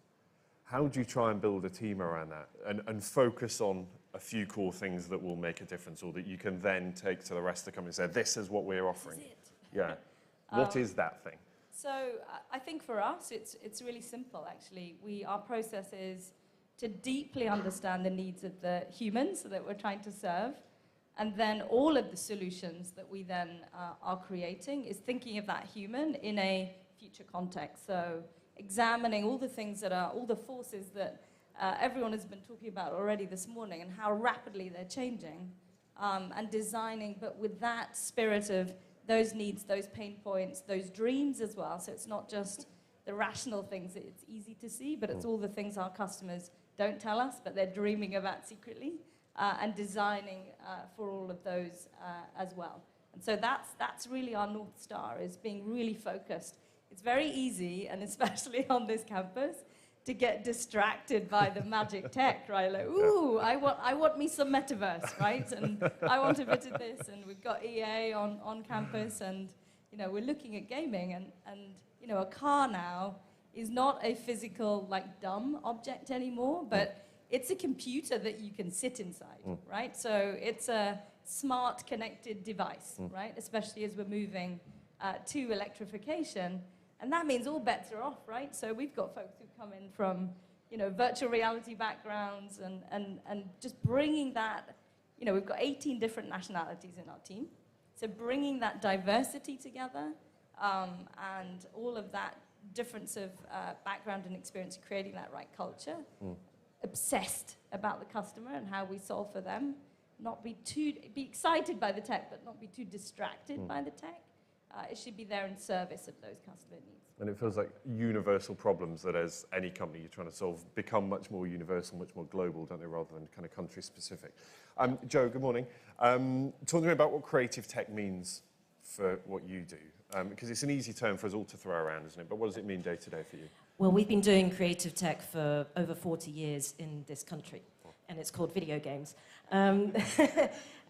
how do you try and build a team around that and focus on a few core things that will make a difference or that you can then take to the rest of the company and say, this is what we're offering? This is it. Yeah. What is that thing? So I think for us, it's really simple, actually. Our process is to deeply understand the needs of the humans that we're trying to serve. And then all of the solutions that we then are creating is thinking of that human in a future context. So examining all the things that are, all the forces that everyone has been talking about already this morning and how rapidly they're changing, and designing, but with that spirit of those needs, those pain points, those dreams as well. So it's not just the rational things that it's easy to see, but it's all the things our customers don't tell us, but they're dreaming about secretly, and designing for all of those as well. And so that's really our North Star, is being really focused. It's very easy, and especially on this campus, to get distracted by the magic tech, right? Like, ooh, I want me some metaverse, right? And I want a bit of this, and we've got EA on campus, and we're looking at gaming, and a car now is not a physical, like, dumb object anymore, but it's a computer that you can sit inside, right? So it's a smart connected device, right? Especially as we're moving to electrification. And that means all bets are off, right? So we've got folks who come in from, virtual reality backgrounds and just bringing that, we've got 18 different nationalities in our team. So bringing that diversity together and all of that difference of background and experience, creating that right culture, obsessed about the customer and how we solve for them, be excited by the tech, but not be too distracted by the tech. It should be there in service of those customer needs. And it feels like universal problems that as any company you're trying to solve become much more universal, much more global, don't they, rather than kind of country specific. Joe, good morning. Talk to me about what creative tech means for what you do. Because it's an easy term for us all to throw around, isn't it? But what does it mean day to day for you? Well, we've been doing creative tech for over 40 years in this country, and it's called video games.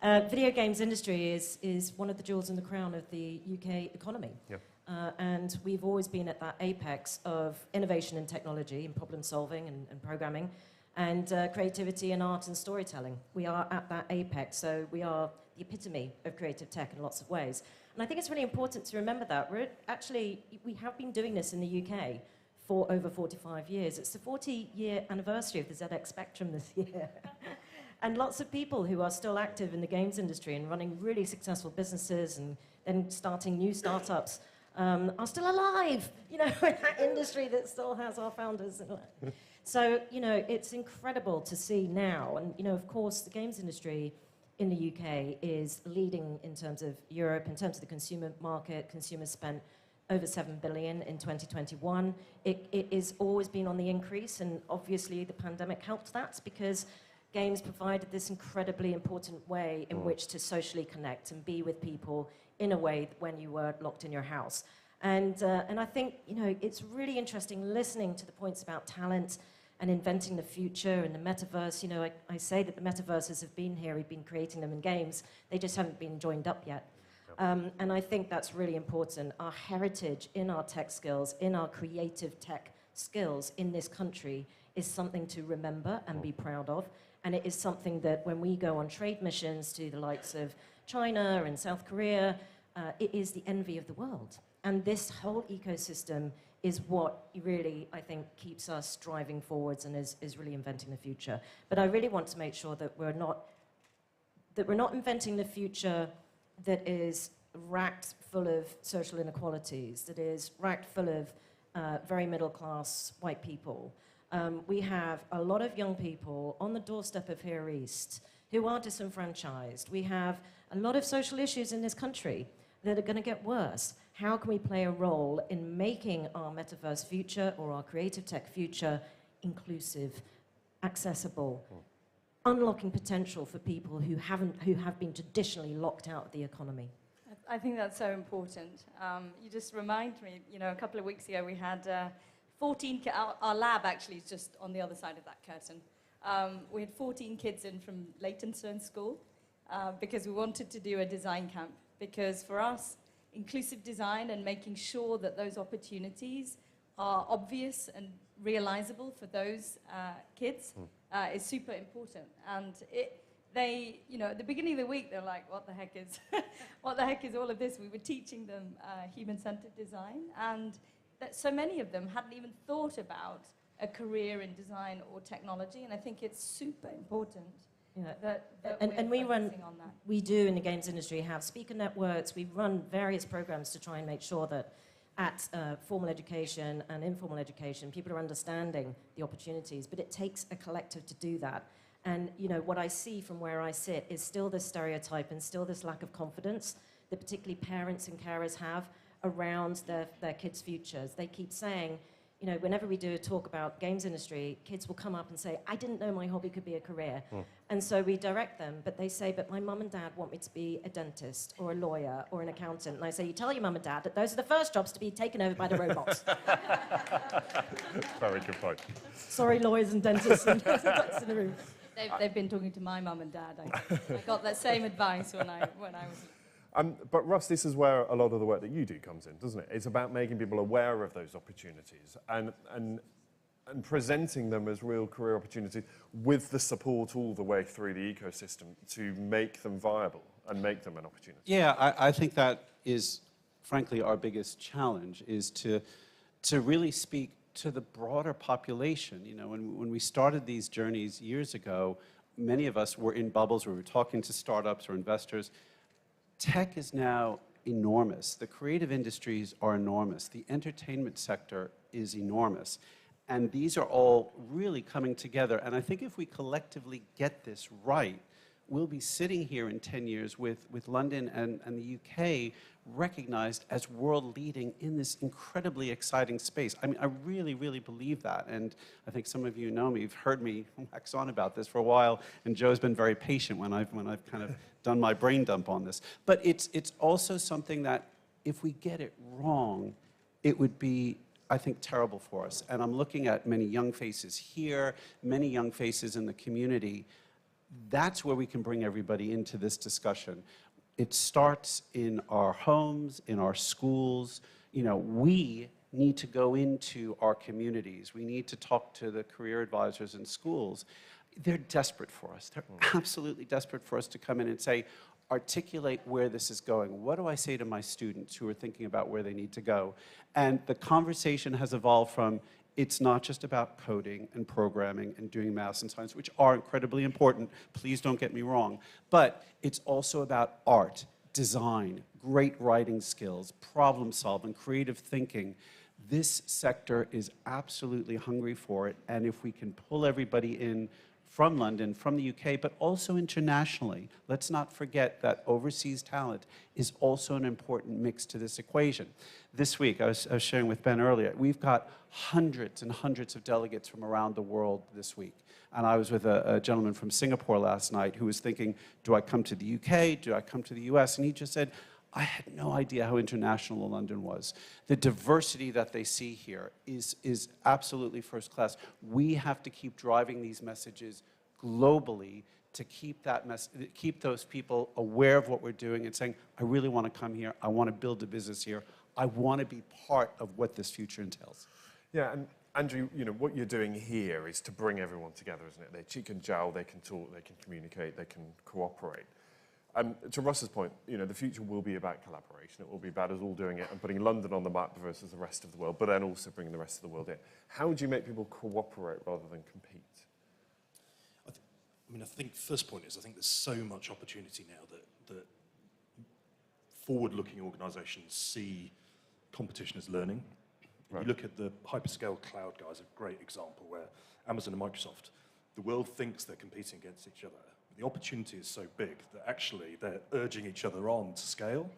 Video games industry is one of the jewels in the crown of the UK economy. Yep. And we've always been at that apex of innovation and technology and problem solving and programming and creativity and art and storytelling. We are at that apex, so we are the epitome of creative tech in lots of ways. And I think it's really important to remember that. We have been doing this in the UK for over 45 years. It's the 40-year anniversary of the ZX Spectrum this year. And lots of people who are still active in the games industry and running really successful businesses and then starting new startups are still alive, in that industry that still has our founders. So, it's incredible to see now. And, of course, the games industry in the UK is leading in terms of Europe, in terms of the consumer market. Consumers spent over 7 billion in 2021. It has always been on the increase, and obviously the pandemic helped that because games provided this incredibly important way in which to socially connect and be with people in a way when you were locked in your house. And I think, you know, it's really interesting listening to the points about talent and inventing the future and the metaverse. You know, I say that the metaverses have been here, we've been creating them in games, they just haven't been joined up yet. And I think that's really important. Our heritage in our tech skills, in our creative tech skills in this country is something to remember and be proud of. And it is something that when we go on trade missions to the likes of China and South Korea, it is the envy of the world. And this whole ecosystem is what really, I think, keeps us driving forwards and is really inventing the future. But I really want to make sure that we're not inventing the future that is racked full of social inequalities, that is racked full of very middle-class white people. We have a lot of young people on the doorstep of here East who are disenfranchised. We have a lot of social issues in this country that are going to get worse. How can we play a role in making our metaverse future or our creative tech future inclusive, accessible, unlocking potential for people who have been traditionally locked out of the economy? I think that's so important. You just remind me, you know, a couple of weeks ago we had 14, our lab actually is just on the other side of that curtain. We had 14 kids in from Leytonstone School because we wanted to do a design camp. Because for us, inclusive design and making sure that those opportunities are obvious and realizable for those kids is super important. And they, you know, at the beginning of the week, they're like, what the heck is, what the heck is all of this? We were teaching them human-centered design, and that so many of them hadn't even thought about a career in design or technology, and I think it's super important. Yeah. And we do in the games industry have speaker networks. We run various programs to try and make sure that at formal education and informal education, people are understanding the opportunities, but it takes a collective to do that. And you know, what I see from where I sit is still this stereotype and still this lack of confidence that particularly parents and carers have around their kids' futures. They keep saying, you know, whenever we do a talk about games industry, kids will come up and say, I didn't know my hobby could be a career. And so we direct them, but they say, but my mum and dad want me to be a dentist or a lawyer or an accountant. And I say, you tell your mum and dad that those are the first jobs to be taken over by the robots. Very good point. Sorry, lawyers and dentists and doctors in the room. They've been talking to my mum and dad. I got that same advice when I was... But Russ, this is where a lot of the work that you do comes in, doesn't it? It's about making people aware of those opportunities and presenting them as real career opportunities with the support all the way through the ecosystem to make them viable and make them an opportunity. Yeah, I think that is, frankly, our biggest challenge, is to really speak to the broader population. You know, when we started these journeys years ago, many of us were in bubbles where we were talking to startups or investors. Tech is now enormous. The creative industries are enormous. The entertainment sector is enormous. And these are all really coming together. And I think if we collectively get this right, we'll be sitting here in 10 years with London and the UK recognized as world leading in this incredibly exciting space. I mean, I really, really believe that. And I think some of you know me, you've heard me wax on about this for a while, and Joe's been very patient when I've kind of done my brain dump on this. But it's also something that if we get it wrong, it would be, I think, terrible for us. And I'm looking at many young faces here, many young faces in the community. That's where we can bring everybody into this discussion. It starts in our homes, in our schools. You know, we need to go into our communities. We need to talk to the career advisors in schools. They're desperate for us. They're absolutely desperate for us to come in and say, articulate where this is going. What do I say to my students who are thinking about where they need to go? And the conversation has evolved from, it's not just about coding and programming and doing math and science, which are incredibly important. Please don't get me wrong. But it's also about art, design, great writing skills, problem solving, creative thinking. This sector is absolutely hungry for it. And if we can pull everybody in from London, from the UK, but also internationally, let's not forget that overseas talent is also an important mix to this equation. This week, I was sharing with Ben earlier, we've got hundreds and hundreds of delegates from around the world this week. And I was with a gentleman from Singapore last night who was thinking, do I come to the UK? Do I come to the US? And he just said, I had no idea how international London was. The diversity that they see here is absolutely first class. We have to keep driving these messages globally to keep keep those people aware of what we're doing and saying, I really want to come here, I want to build a business here, I want to be part of what this future entails. Yeah, and Andrew, you know, what you're doing here is to bring everyone together, isn't it? They cheek and jowl, they can talk, they can communicate, they can cooperate. And to Russ's point, you know, the future will be about collaboration. It will be about us all doing it and putting London on the map versus the rest of the world, but then also bringing the rest of the world in. How do you make people cooperate rather than compete? I think first point is I think there's so much opportunity now that forward-looking organisations see competition as learning. Right. You look at the hyperscale cloud guys, a great example where Amazon and Microsoft, the world thinks they're competing against each other. The opportunity is so big that actually they're urging each other on to scale.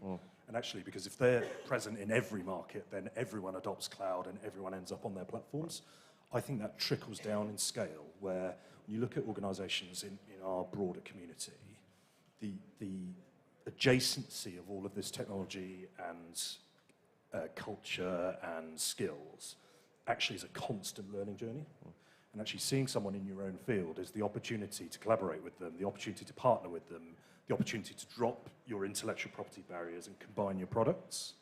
And actually, because if they're present in every market, then everyone adopts cloud and everyone ends up on their platforms. I think that trickles down in scale, where when you look at organizations in our broader community, the adjacency of all of this technology and culture and skills actually is a constant learning journey. And actually seeing someone in your own field is the opportunity to collaborate with them, the opportunity to partner with them, the opportunity to drop your intellectual property barriers and combine your products.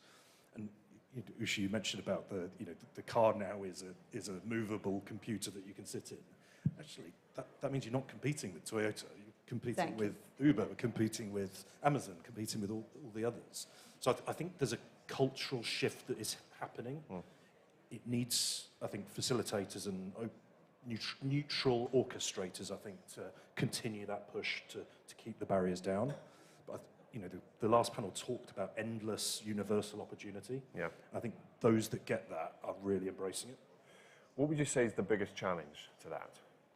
And Usha, you mentioned about the car now is a movable computer that you can sit in. Actually, that means you're not competing with Toyota, you're competing with Uber, competing with Amazon, competing with all the others. So I think there's a cultural shift that is happening. It needs, I think, facilitators and neutral orchestrators, I think, to continue that push to keep the barriers down. But the last panel talked about endless universal opportunity. Yeah. I think those that get that are really embracing it. What would you say is the biggest challenge to that?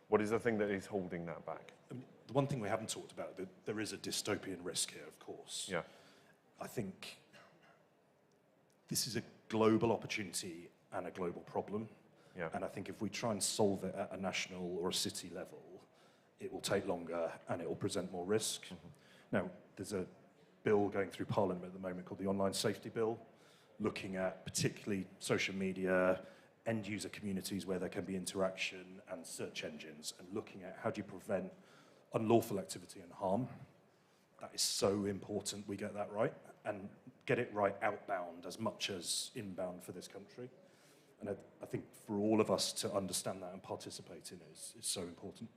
What is the thing that is holding that back? The one thing we haven't talked about, that there is a dystopian risk here, of course. Yeah. I think this is a global opportunity and a global problem. Yeah. And I think if we try and solve it at a national or a city level, it will take longer and it will present more risk. Now, there's a bill going through Parliament at the moment called the Online Safety Bill, looking at particularly social media, end user communities where there can be interaction and search engines, and looking at how do you prevent unlawful activity and harm. That is so important we get that right, and get it right outbound as much as inbound for this country. And I think for all of us to understand that and participate in it is so important.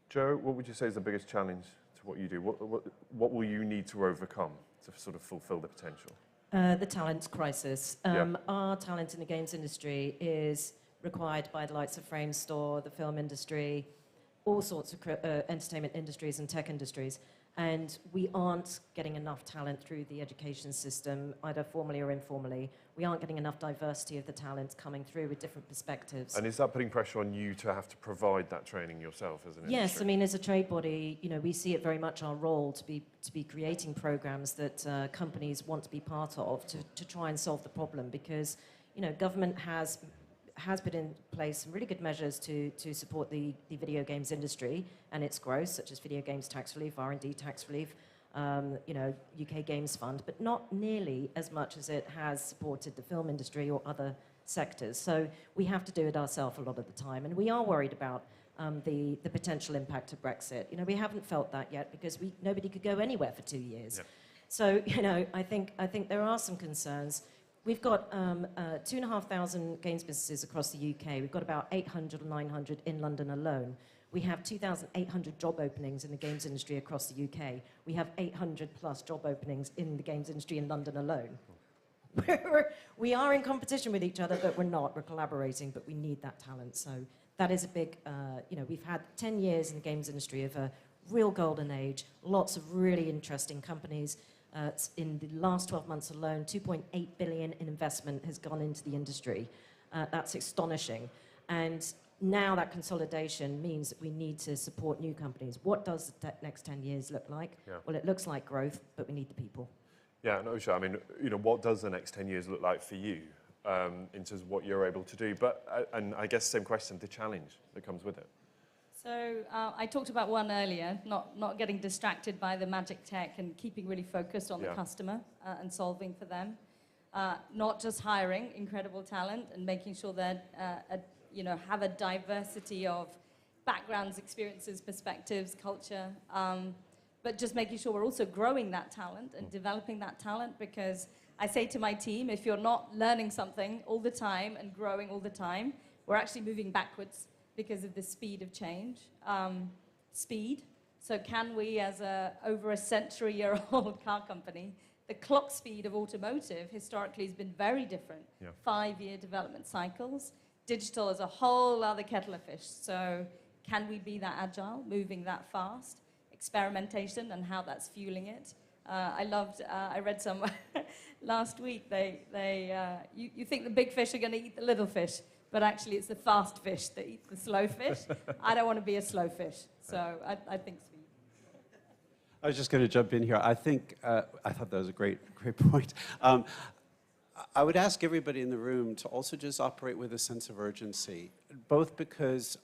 Joe, what would you say is the biggest challenge to what you do? What will you need to overcome to sort of fulfill the potential? The talent crisis. Our talent in the games industry is required by the likes of Framestore, the film industry, all sorts of entertainment industries and tech industries. And we aren't getting enough talent through the education system, either formally or informally. We aren't getting enough diversity of the talent coming through with different perspectives. And is that putting pressure on you to have to provide that training yourself as an industry? Yes, I mean, as a trade body, we see it very much our role to be creating programs that companies want to be part of to try and solve the problem, because, government has put in place some really good measures to support the video games industry and its growth, such as video games tax relief, R&D tax relief, UK Games Fund, but not nearly as much as it has supported the film industry or other sectors. So we have to do it ourselves a lot of the time, and we are worried about the potential impact of Brexit. We haven't felt that yet because nobody could go anywhere for 2 years. Yeah. So I think there are some concerns. We've got 2,500 games businesses across the UK. We've got about 800 or 900 in London alone. We have 2,800 job openings in the games industry across the UK. We have 800 plus job openings in the games industry in London alone. We are in competition with each other, but we're not. We're collaborating, but we need that talent. So that is a big, we've had 10 years in the games industry of a real golden age, lots of really interesting companies. In the last 12 months alone, 2.8 billion in investment has gone into the industry. That's astonishing. And now that consolidation means that we need to support new companies. What does the next 10 years look like? Yeah. Well, it looks like growth, but we need the people. Yeah, and Usha, I mean, what does the next 10 years look like for you in terms of what you're able to do? But, and I guess same question, the challenge that comes with it. So I talked about one earlier, not getting distracted by the magic tech and keeping really focused on the customer and solving for them. Not just hiring incredible talent and making sure that have a diversity of backgrounds, experiences, perspectives, culture, but just making sure we're also growing that talent and developing that talent, because I say to my team, if you're not learning something all the time and growing all the time, we're actually moving backwards because of the speed of change. Speed. So can we, as over a century-year-old car company, the clock speed of automotive historically has been very different. 5-year development cycles. Digital is a whole other kettle of fish. So can we be that agile, moving that fast? Experimentation and how that's fueling it. I read some last week, you think the big fish are going to eat the little fish, but actually it's the fast fish that eat the slow fish. I don't want to be a slow fish, so I think speed. I was just going to jump in here. I think, I thought that was a great point. I would ask everybody in the room to also just operate with a sense of urgency, both because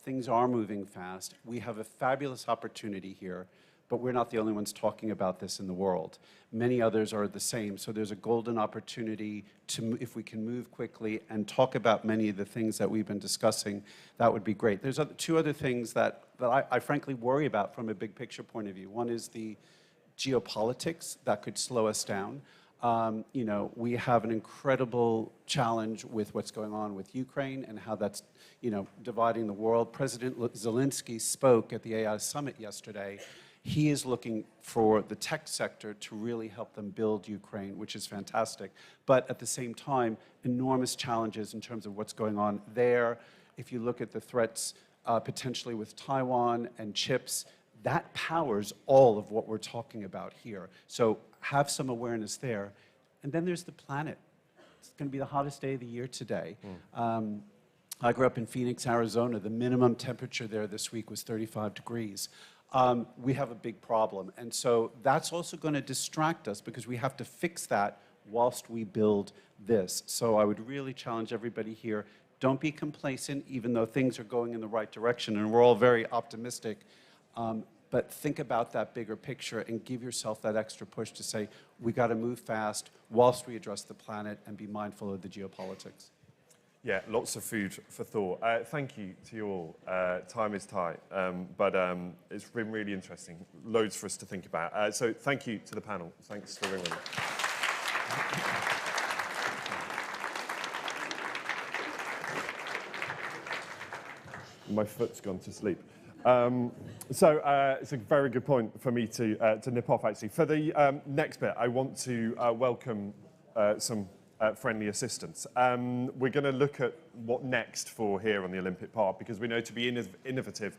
things are moving fast. We have a fabulous opportunity here, but we're not the only ones talking about this in the world. Many others are the same, so there's a golden opportunity to, if we can move quickly and talk about many of the things that we've been discussing, that would be great. There's two other things that I frankly worry about from a big picture point of view. One is the geopolitics that could slow us down. We have an incredible challenge with what's going on with Ukraine and how that's, dividing the world. President Zelensky spoke at the AI summit yesterday. He is looking for the tech sector to really help them build Ukraine, which is fantastic. But at the same time, enormous challenges in terms of what's going on there. If you look at the threats potentially with Taiwan and chips, that powers all of what we're talking about here. So have some awareness there. And then there's the planet. It's going to be the hottest day of the year today. I grew up in Phoenix, Arizona. The minimum temperature there this week was 35 degrees. We have a big problem. And so that's also going to distract us because we have to fix that whilst we build this. So I would really challenge everybody here, don't be complacent, even though things are going in the right direction. And we're all very optimistic. But think about that bigger picture and give yourself that extra push to say, we got to move fast whilst we address the planet and be mindful of the geopolitics. Yeah, lots of food for thought. Thank you to you all. Time is tight, but it's been really interesting. Loads for us to think about. So thank you to the panel. Thanks for everyone. My foot's gone to sleep. So it's a very good point for me to nip off, actually. For the next bit, I want to welcome some friendly assistants. We're going to look at what next for here on the Olympic Park, because we know to be innovative,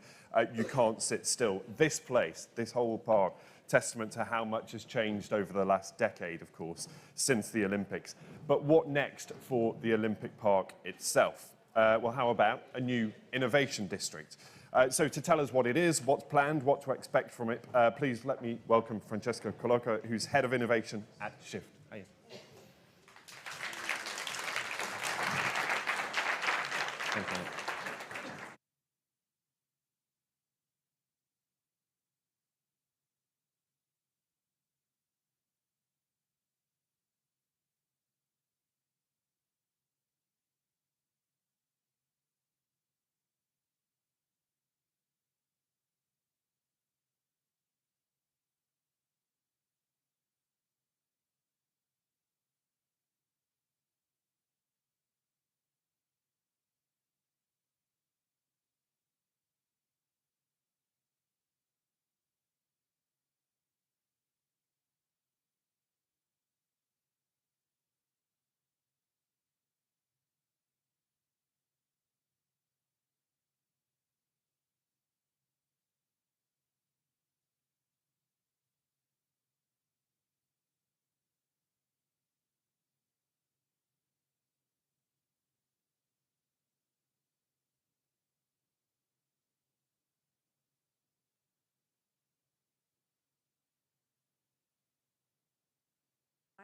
you can't sit still. This place, this whole park, testament to how much has changed over the last decade, of course, since the Olympics. But what next for the Olympic Park itself? Well, how about a new innovation district? So to tell us what it is, what's planned, what to expect from it, please let me welcome Francesca Colocca, who's Head of Innovation at Shift. Hiya. Thank you.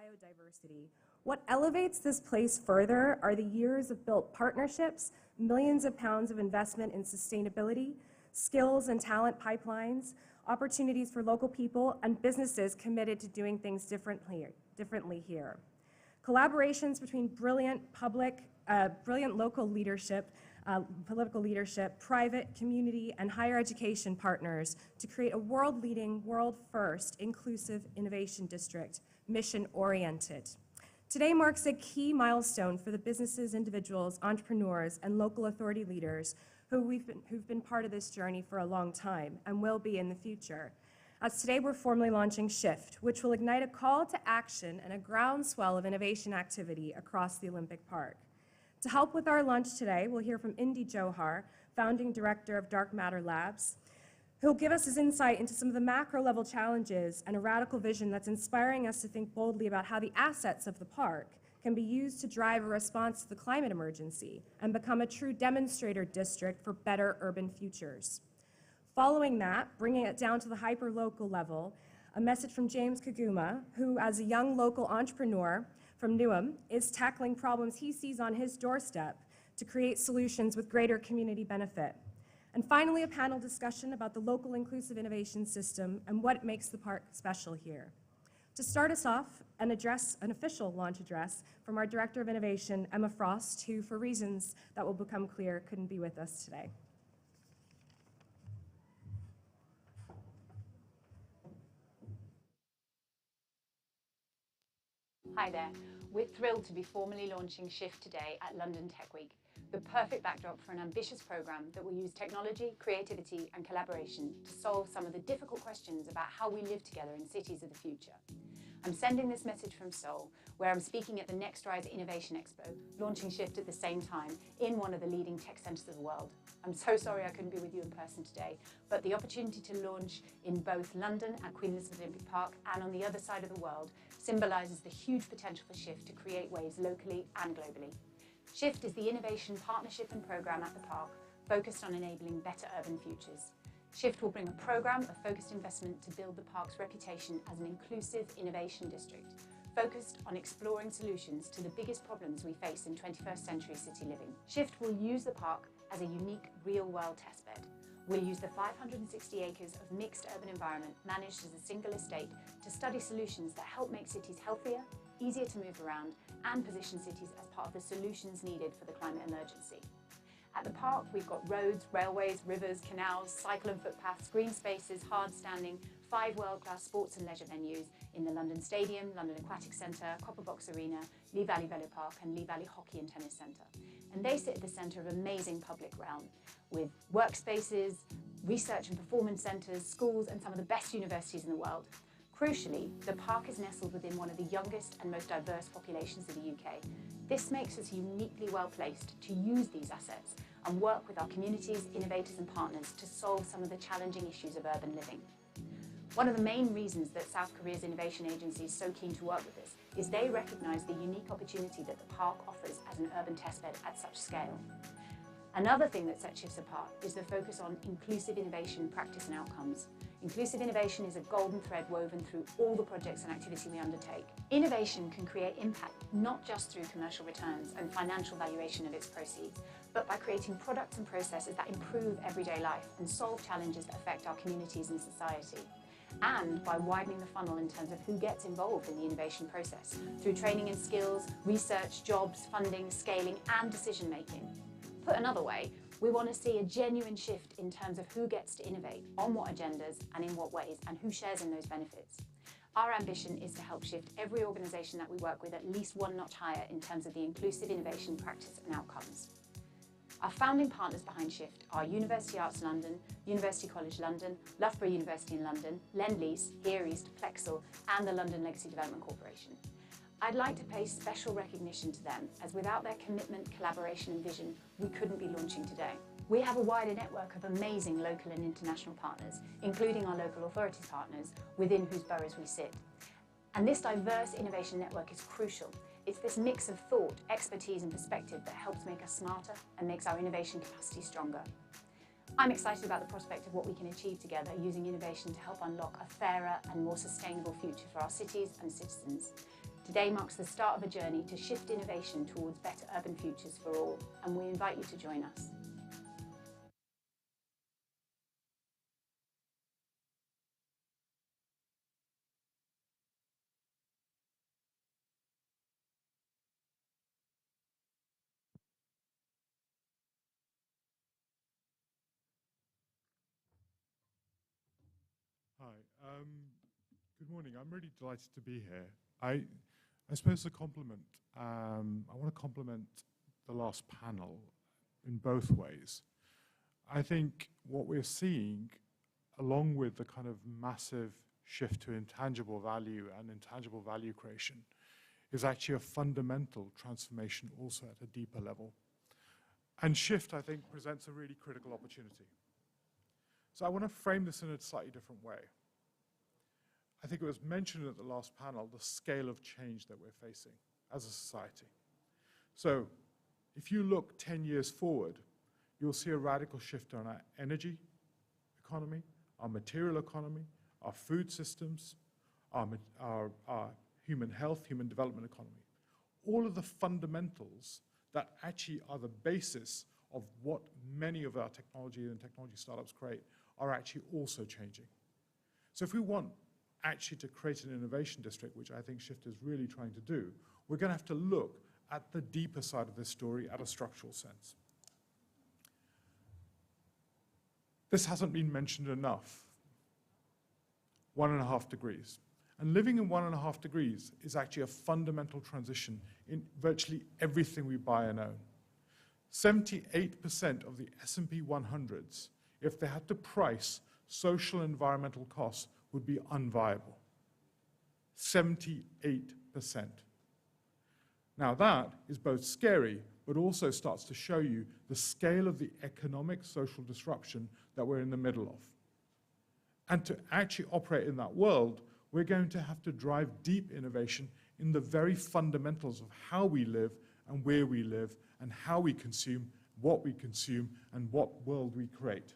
Biodiversity. What elevates this place further are the years of built partnerships, millions of pounds of investment in sustainability, skills and talent pipelines, opportunities for local people and businesses committed to doing things differently here. Collaborations between brilliant local leadership, political leadership, private, community, and higher education partners to create a world-leading, world-first, inclusive innovation district, mission-oriented. Today marks a key milestone for the businesses, individuals, entrepreneurs, and local authority leaders who've been part of this journey for a long time and will be in the future. As today we're formally launching SHIFT, which will ignite a call to action and a groundswell of innovation activity across the Olympic Park. To help with our launch today, we'll hear from Indy Johar, founding director of Dark Matter Labs, who'll give us his insight into some of the macro-level challenges and a radical vision that's inspiring us to think boldly about how the assets of the park can be used to drive a response to the climate emergency and become a true demonstrator district for better urban futures. Following that, bringing it down to the hyper-local level, a message from James Kaguma, who, as a young local entrepreneur from Newham, is tackling problems he sees on his doorstep to create solutions with greater community benefit. And finally, a panel discussion about the local inclusive innovation system and what makes the park special here. To start us off, an official launch address from our Director of Innovation, Emma Frost, who, for reasons that will become clear, couldn't be with us today. Hi there. We're thrilled to be formally launching SHIFT today at London Techweek, the perfect backdrop for an ambitious programme that will use technology, creativity and collaboration to solve some of the difficult questions about how we live together in cities of the future. I'm sending this message from Seoul, where I'm speaking at the Next Rise Innovation Expo, launching SHIFT at the same time in one of the leading tech centres of the world. I'm so sorry I couldn't be with you in person today, but the opportunity to launch in both London at Queen Elizabeth Olympic Park and on the other side of the world symbolises the huge potential for SHIFT to create waves locally and globally. SHIFT is the innovation partnership and programme at the park focused on enabling better urban futures. SHIFT will bring a programme of focused investment to build the park's reputation as an inclusive innovation district, focused on exploring solutions to the biggest problems we face in 21st century city living. SHIFT will use the park as a unique real-world testbed. We'll use the 560 acres of mixed urban environment managed as a single estate to study solutions that help make cities healthier, easier to move around, and position cities as part of the solutions needed for the climate emergency. At the park, we've got roads, railways, rivers, canals, cycle and footpaths, green spaces, hard standing, 5 world-class sports and leisure venues in the London Stadium, London Aquatic Centre, Copper Box Arena, Lee Valley Velo Park and Lee Valley Hockey and Tennis Centre. And they sit at the centre of an amazing public realm with workspaces, research and performance centres, schools and some of the best universities in the world. Crucially, the park is nestled within one of the youngest and most diverse populations of the UK. This makes us uniquely well placed to use these assets and work with our communities, innovators and partners to solve some of the challenging issues of urban living. One of the main reasons that South Korea's innovation agency is so keen to work with us is they recognise the unique opportunity that the park offers as an urban testbed at such scale. Another thing that sets SHIFT apart is the focus on inclusive innovation, practice and outcomes. Inclusive innovation is a golden thread woven through all the projects and activity we undertake. Innovation can create impact not just through commercial returns and financial valuation of its proceeds, but by creating products and processes that improve everyday life and solve challenges that affect our communities and society. And by widening the funnel in terms of who gets involved in the innovation process through training and skills, research, jobs, funding, scaling and decision making. Put another way, we want to see a genuine shift in terms of who gets to innovate, on what agendas and in what ways, and who shares in those benefits. Our ambition is to help shift every organisation that we work with at least one notch higher in terms of the inclusive innovation practice and outcomes. Our founding partners behind SHIFT are University Arts London, University College London, Loughborough University in London, Lend-Lease, Here East, Plexel and the London Legacy Development Corporation. I'd like to pay special recognition to them, as without their commitment, collaboration and vision, we couldn't be launching today. We have a wider network of amazing local and international partners, including our local authority partners, within whose boroughs we sit. And this diverse innovation network is crucial. It's this mix of thought, expertise and perspective that helps make us smarter and makes our innovation capacity stronger. I'm excited about the prospect of what we can achieve together using innovation to help unlock a fairer and more sustainable future for our cities and citizens. Today marks the start of a journey to shift innovation towards better urban futures for all, and we invite you to join us. Good morning. I'm really delighted to be here. I suppose I want to compliment the last panel in both ways. I think what we're seeing, along with the kind of massive shift to intangible value and intangible value creation, is actually a fundamental transformation also at a deeper level. And shift, I think, presents a really critical opportunity. So I want to frame this in a slightly different way. I think it was mentioned at the last panel, the scale of change that we're facing as a society. So if you look 10 years forward, you'll see a radical shift on our energy economy, our material economy, our food systems, our human health, human development economy. All of the fundamentals that actually are the basis of what many of our technology and technology startups create are actually also changing. So if we want actually to create an innovation district, which I think Shift is really trying to do, we're going to have to look at the deeper side of this story at a structural sense. This hasn't been mentioned enough. 1.5 degrees. And living in 1.5 degrees is actually a fundamental transition in virtually everything we buy and own. 78% of the S&P 100s, if they had to price social and environmental costs, would be unviable. 78%. Now that is both scary, but also starts to show you the scale of the economic, social disruption that we're in the middle of. And to actually operate in that world, we're going to have to drive deep innovation in the very fundamentals of how we live and where we live and how we consume, what we consume, and what world we create.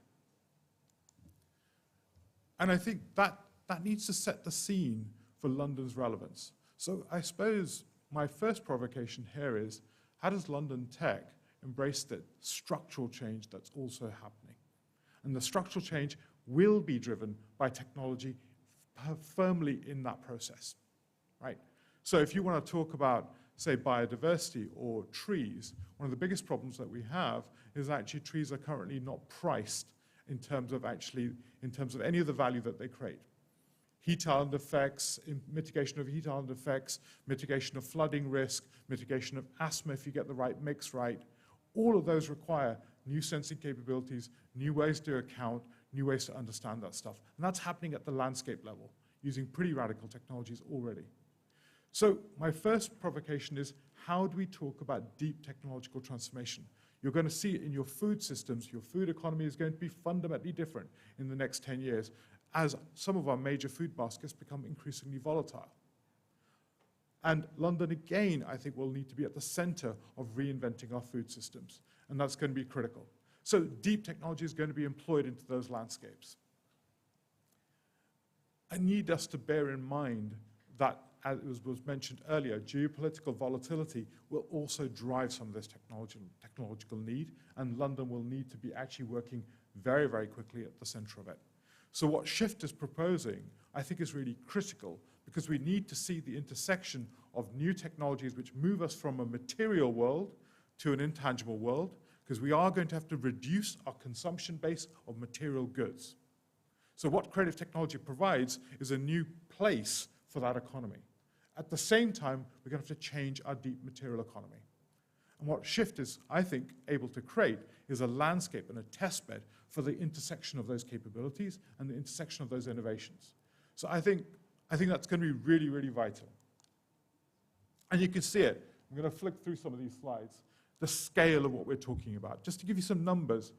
And I think that needs to set the scene for London's relevance. So I suppose my first provocation here is, how does London Tech embrace the structural change that's also happening? And the structural change will be driven by technology firmly in that process, right? So if you want to talk about, say, biodiversity or trees, one of the biggest problems that we have is actually trees are currently not priced in terms of any of the value that they create. Heat island effects, mitigation of heat island effects, mitigation of flooding risk, mitigation of asthma if you get the right mix right. All of those require new sensing capabilities, new ways to account, new ways to understand that stuff. And that's happening at the landscape level, using pretty radical technologies already. So my first provocation is, how do we talk about deep technological transformation? You're going to see it in your food systems. Your food economy is going to be fundamentally different in the next 10 years as some of our major food baskets become increasingly volatile. And London, again, I think will need to be at the center of reinventing our food systems. And that's going to be critical. So deep technology is going to be employed into those landscapes. I need us to bear in mind that, as was mentioned earlier, geopolitical volatility will also drive some of this technological need, and London will need to be actually working very, very quickly at the center of it. So what Shift is proposing, I think, is really critical, because we need to see the intersection of new technologies which move us from a material world to an intangible world, because we are going to have to reduce our consumption base of material goods. So what creative technology provides is a new place for that economy. At the same time, we're going to have to change our deep material economy. And what Shift is, I think, able to create is a landscape and a testbed for the intersection of those capabilities and the intersection of those innovations. So I think that's going to be really, really vital. And you can see it. I'm going to flick through some of these slides. The scale of what we're talking about. Just to give you some numbers,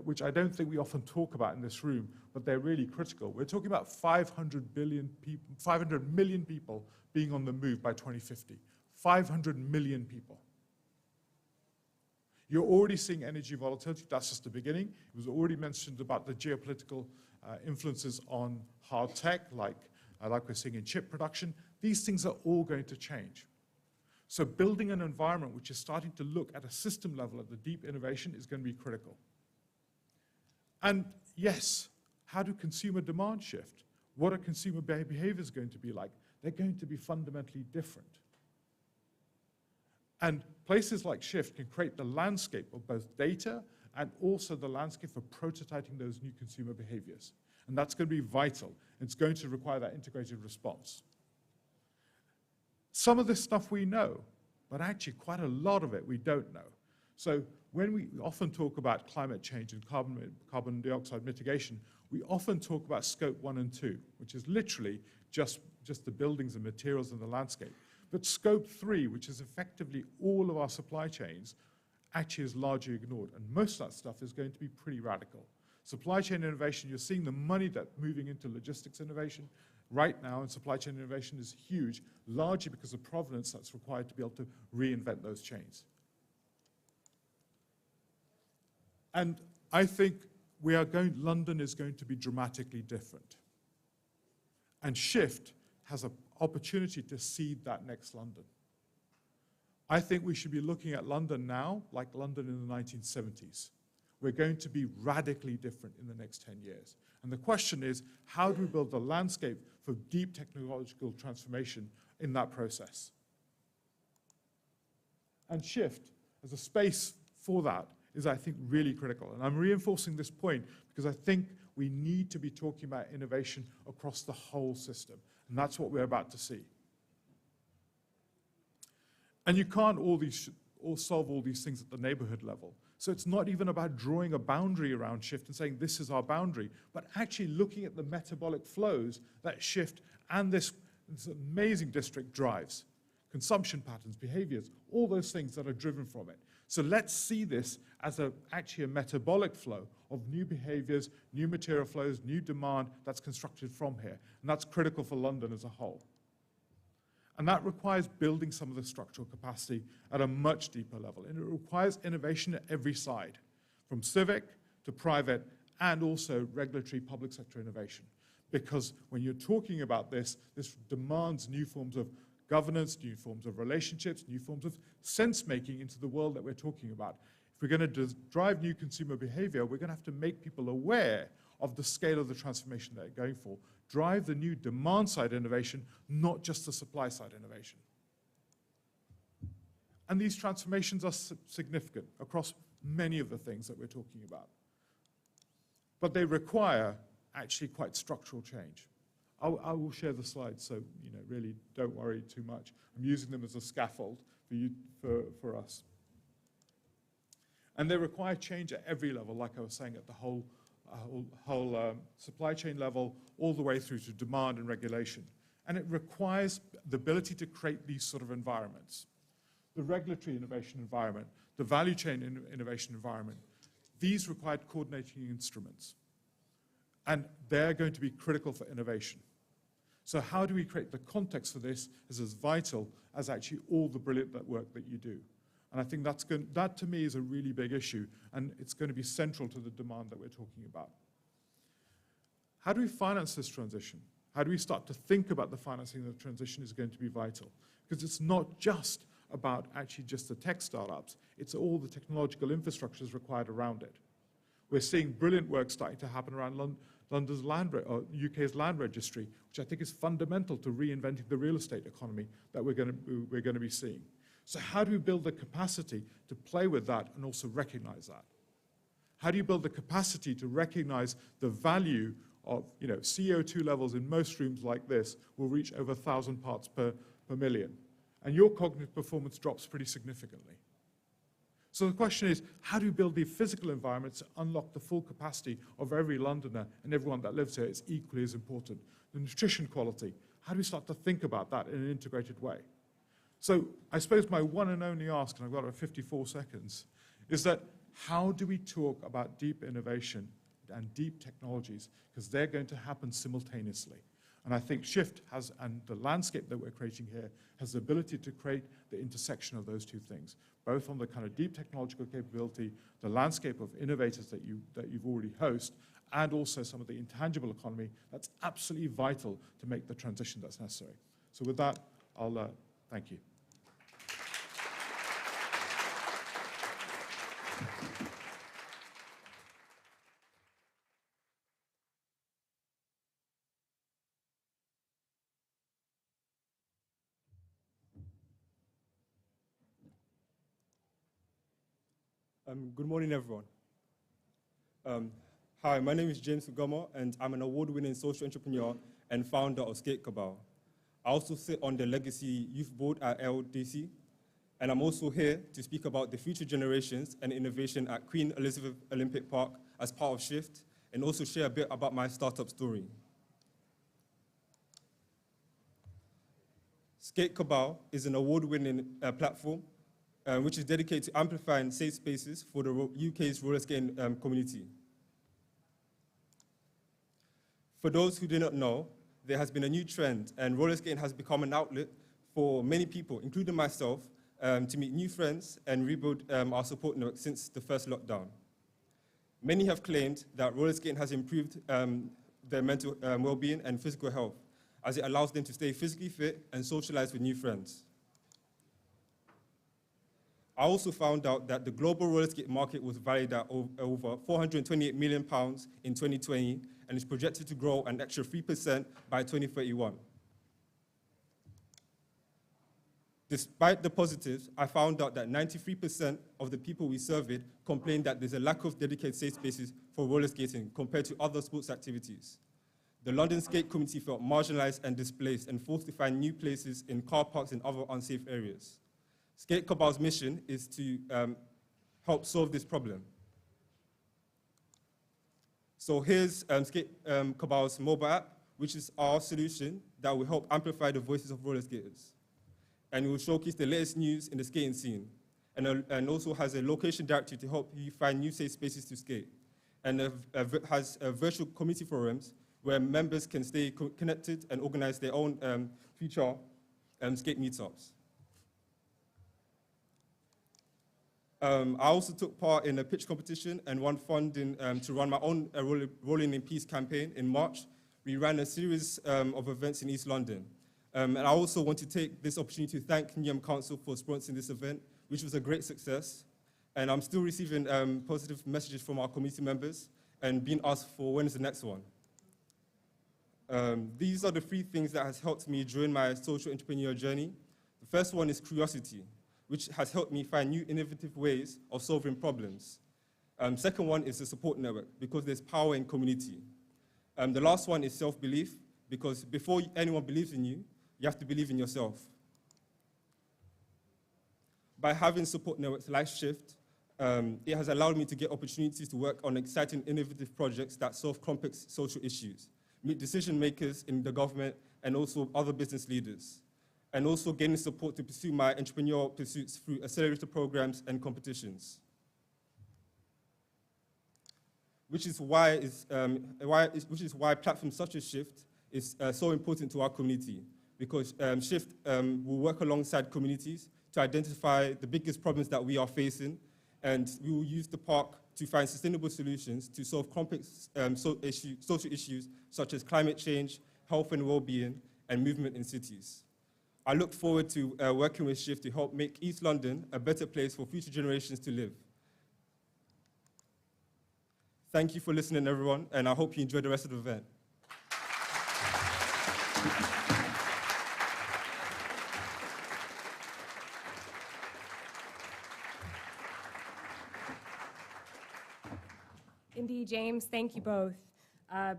which I don't think we often talk about in this room, but they're really critical. We're talking about 500 million people being on the move by 2050. 500 million people. You're already seeing energy volatility. That's just the beginning. It was already mentioned about the geopolitical influences on hard tech, like we're seeing in chip production. These things are all going to change. So building an environment which is starting to look at a system level at the deep innovation is going to be critical. And yes, how do consumer demand shift? What are consumer behaviors going to be like? They're going to be fundamentally different. And places like Shift can create the landscape of both data and also the landscape for prototyping those new consumer behaviors. And that's going to be vital. It's going to require that integrated response. Some of this stuff we know, but actually quite a lot of it we don't know. So when we often talk about climate change and carbon dioxide mitigation, we often talk about scope 1 and 2, which is literally just the buildings and materials and the landscape. But scope 3, which is effectively all of our supply chains, actually is largely ignored. And most of that stuff is going to be pretty radical. Supply chain innovation, you're seeing the money that's moving into logistics innovation right now, and supply chain innovation is huge, largely because of provenance that's required to be able to reinvent those chains. And I think London is going to be dramatically different. And Shift has an opportunity to seed that next London. I think we should be looking at London now like London in the 1970s. We're going to be radically different in the next 10 years. And the question is, how do we build the landscape for deep technological transformation in that process? And Shift as a space for that is, I think, really critical. And I'm reinforcing this point because I think we need to be talking about innovation across the whole system. And that's what we're about to see. And you can't solve all these things at the neighborhood level. So it's not even about drawing a boundary around Shift and saying this is our boundary, but actually looking at the metabolic flows that Shift and this amazing district drives. Consumption patterns, behaviors, all those things that are driven from it. So let's see this as actually a metabolic flow of new behaviors, new material flows, new demand that's constructed from here. And that's critical for London as a whole. And that requires building some of the structural capacity at a much deeper level. And it requires innovation at every side, from civic to private, and also regulatory public sector innovation. Because when you're talking about this, this demands new forms of governance, new forms of relationships, new forms of sense-making into the world that we're talking about. If we're going to drive new consumer behavior, we're going to have to make people aware of the scale of the transformation they're going for. Drive the new demand-side innovation, not just the supply-side innovation. And these transformations are significant across many of the things that we're talking about. But they require actually quite structural change. I will share the slides, so really don't worry too much. I'm using them as a scaffold for us. And they require change at every level, like I was saying, at the whole supply chain level, all the way through to demand and regulation. And it requires the ability to create these sort of environments. The regulatory innovation environment, the value chain innovation environment, these require coordinating instruments. And they're going to be critical for innovation. So how do we create the context for this is as vital as actually all the brilliant work that you do. And I think that to me is a really big issue, and it's going to be central to the demand that we're talking about. How do we finance this transition? How do we start to think about the financing of the transition is going to be vital? Because it's not just about actually just the tech startups, it's all the technological infrastructures required around it. We're seeing brilliant work starting to happen around London's UK's land registry, which I think is fundamental to reinventing the real estate economy that we're going to be seeing. So how do we build the capacity to play with that and also recognize that? How do you build the capacity to recognize the value of, CO2 levels in most rooms like this will reach over 1,000 parts per million, and your cognitive performance drops pretty significantly. So the question is, how do we build the physical environment to unlock the full capacity of every Londoner and everyone that lives here is equally as important. The nutrition quality, how do we start to think about that in an integrated way? So I suppose my one and only ask, and I've got about 54 seconds, is that how do we talk about deep innovation and deep technologies? Because they're going to happen simultaneously. And I think Shift has, and the landscape that we're creating here, has the ability to create the intersection of those two things, both on the kind of deep technological capability, the landscape of innovators that you've already host, and also some of the intangible economy that's absolutely vital to make the transition that's necessary. So with that, I'll thank you. Good morning, everyone. Hi, my name is James Ugama, and I'm an award-winning social entrepreneur and founder of Skate Cabal. I also sit on the Legacy Youth Board at LDC, and I'm also here to speak about the future generations and innovation at Queen Elizabeth Olympic Park as part of Shift, and also share a bit about my startup story. Skate Cabal is an award-winning platform which is dedicated to amplifying safe spaces for the UK's roller skating community. For those who do not know, there has been a new trend, and roller skating has become an outlet for many people, including myself, to meet new friends and rebuild our support network since the first lockdown. Many have claimed that roller skating has improved their mental well-being and physical health, as it allows them to stay physically fit and socialize with new friends. I also found out that the global roller skate market was valued at over £428 million in 2020 and is projected to grow an extra 3% by 2031. Despite the positives, I found out that 93% of the people we surveyed complained that there's a lack of dedicated safe spaces for roller skating compared to other sports activities. The London skate community felt marginalized and displaced and forced to find new places in car parks and other unsafe areas. Skate Cabal's mission is to help solve this problem. So here's Skate Cabal's mobile app, which is our solution that will help amplify the voices of roller skaters. And it will showcase the latest news in the skating scene, and also has a location directory to help you find new safe spaces to skate, and has virtual community forums where members can stay connected and organize their own future skate meetups. I also took part in a pitch competition and won funding to run my own Rolling in Peace campaign in March. We ran a series of events in East London. And I also want to take this opportunity to thank Newham Council for sponsoring this event, which was a great success. And I'm still receiving positive messages from our community members and being asked for when is the next one. These are the 3 things that has helped me during my social entrepreneur journey. The first one is curiosity, which has helped me find new innovative ways of solving problems. Second one is the support network, because there's power in community. The last one is self-belief, because before anyone believes in you, you have to believe in yourself. By having support networks like Shift, it has allowed me to get opportunities to work on exciting, innovative projects that solve complex social issues, meet decision makers in the government and also other business leaders, and also gaining support to pursue my entrepreneurial pursuits through accelerator programs and competitions. Which is why platforms such as Shift is so important to our community, because Shift will work alongside communities to identify the biggest problems that we are facing, and we will use the park to find sustainable solutions to solve complex social issues such as climate change, health and well-being, and movement in cities. I look forward to working with Shift to help make East London a better place for future generations to live. Thank you for listening, everyone, and I hope you enjoy the rest of the event. Indeed, James, thank you both.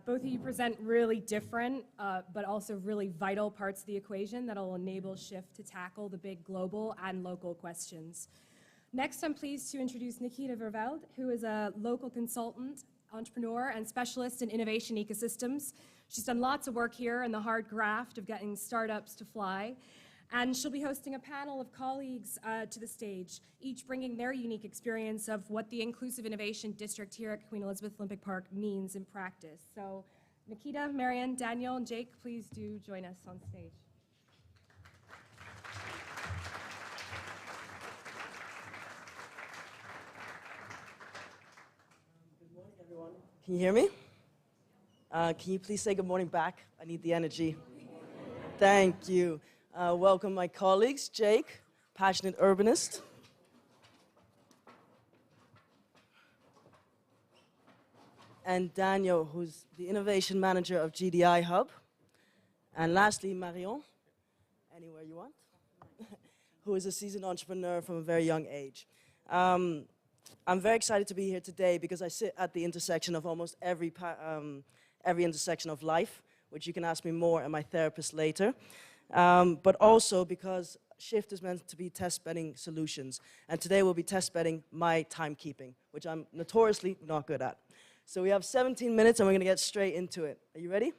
Both of you present really different, but also really vital parts of the equation that will enable Shift to tackle the big global and local questions. Next, I'm pleased to introduce Nikita Verveld, who is a local consultant, entrepreneur, and specialist in innovation ecosystems. She's done lots of work here in the hard graft of getting startups to fly. And she'll be hosting a panel of colleagues to the stage, each bringing their unique experience of what the Inclusive Innovation District here at Queen Elizabeth Olympic Park means in practice. So Nikita, Marion, Daniel, and Jake, please do join us on stage. Good morning, everyone. Can you hear me? Can you please say good morning back? I need the energy. Thank you. Welcome my colleagues, Jake, passionate urbanist. And Daniel, who's the innovation manager of GDI Hub. And lastly, Marion, anywhere you want, who is a seasoned entrepreneur from a very young age. I'm very excited to be here today because I sit at the intersection of almost every intersection of life, which you can ask me more and my therapist later. But also because Shift is meant to be test bedding solutions. And today we'll be test bedding my timekeeping, which I'm notoriously not good at. So we have 17 minutes and we're going to get straight into it. Are you ready?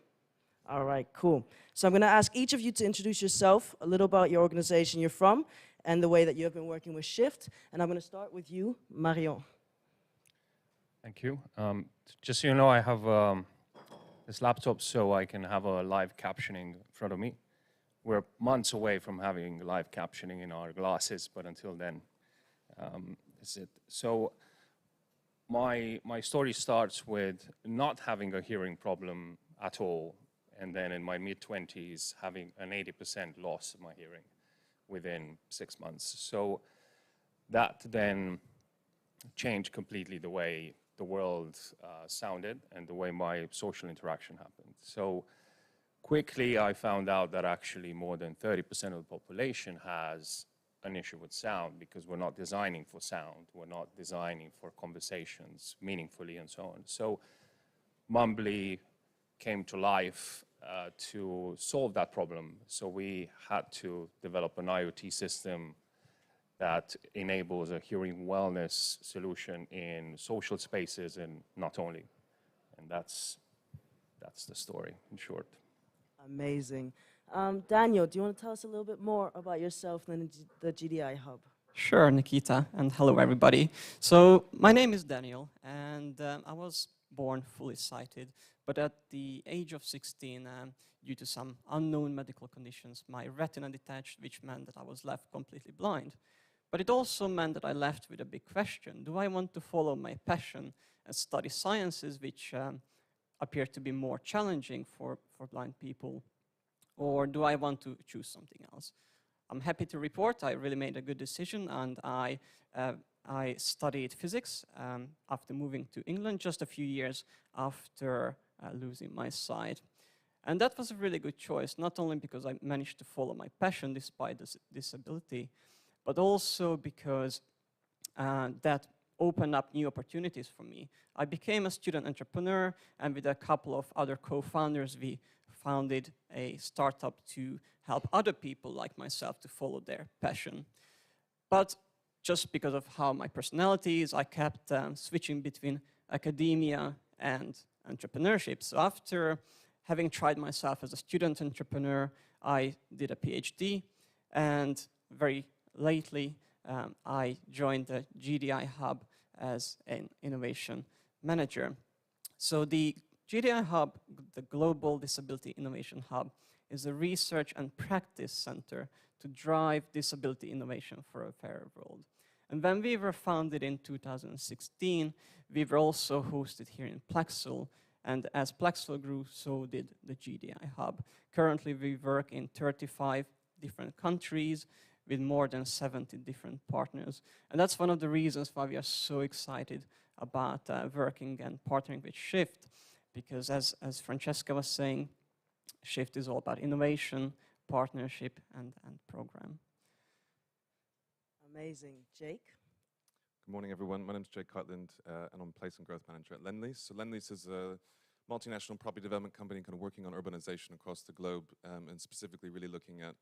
All right, cool. So I'm going to ask each of you to introduce yourself, a little about your organization you're from, and the way that you have been working with Shift. And I'm going to start with you, Marion. Thank you. Just so you know, I have this laptop so I can have a live captioning in front of me. We're months away from having live captioning in our glasses, but until then, that's it. So my story starts with not having a hearing problem at all, and then in my mid-20s having an 80% loss of my hearing within 6 months. So that then changed completely the way the world sounded and the way my social interaction happened. So quickly I found out that actually more than 30% of the population has an issue with sound because we're not designing for sound, we're not designing for conversations meaningfully and so on. So Mumbly came to life to solve that problem. So we had to develop an IoT system that enables a hearing wellness solution in social spaces and not only. And that's the story in short. Amazing. Daniel, do you want to tell us a little bit more about yourself and the GDI Hub? Sure, Nikita, and hello everybody. So my name is Daniel, and I was born fully sighted, but at the age of 16, due to some unknown medical conditions, my retina detached, which meant that I was left completely blind. But it also meant that I left with a big question. Do I want to follow my passion and study sciences, which appear to be more challenging for blind people, or do I want to choose something else? I'm happy to report I really made a good decision, and I studied physics after moving to England just a few years after losing my sight. And that was a really good choice, not only because I managed to follow my passion despite this disability, but also because that opened up new opportunities for me. I became a student entrepreneur, and with a couple of other co-founders, we founded a startup to help other people like myself to follow their passion. But just because of how my personality is, I kept switching between academia and entrepreneurship. So after having tried myself as a student entrepreneur, I did a PhD, and very lately, I joined the GDI Hub as an innovation manager. So the GDI Hub, the Global Disability Innovation Hub, is a research and practice center to drive disability innovation for a fairer world. And when we were founded in 2016, we were also hosted here in Plexel, and as Plexel grew, so did the GDI Hub. Currently, we work in 35 different countries, with more than 70 different partners. And that's one of the reasons why we are so excited about working and partnering with Shift, because as Francesca was saying, Shift is all about innovation, partnership, and program. Amazing. Jake? Good morning, everyone. My name is Jake Cartland, and I'm Place and Growth Manager at Lendlease. So Lendlease is a multinational property development company kind of working on urbanization across the globe, and specifically really looking at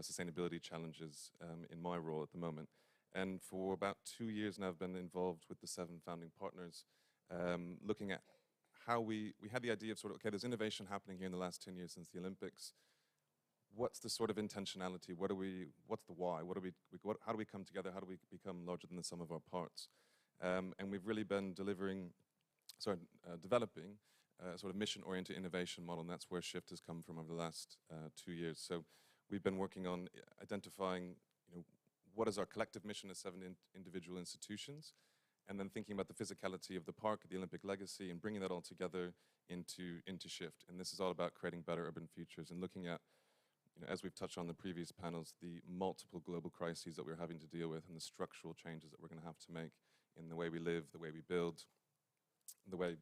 sustainability challenges in my role at the moment. And for about 2 years now, I've been involved with the 7 founding partners, looking at how we had the idea of sort of, okay, there's innovation happening here in the last 10 years since the Olympics. What's the sort of intentionality? What's the why? How do we come together? How do we become larger than the sum of our parts? And we've really been developing a sort of mission-oriented innovation model, and that's where Shift has come from over the last 2 years. So we've been working on identifying, what is our collective mission as 7 individual institutions, and then thinking about the physicality of the park, the Olympic legacy, and bringing that all together into Shift. And this is all about creating better urban futures and looking at, as we've touched on the previous panels, the multiple global crises that we're having to deal with and the structural changes that we're going to have to make in the way we live, the way we build, the way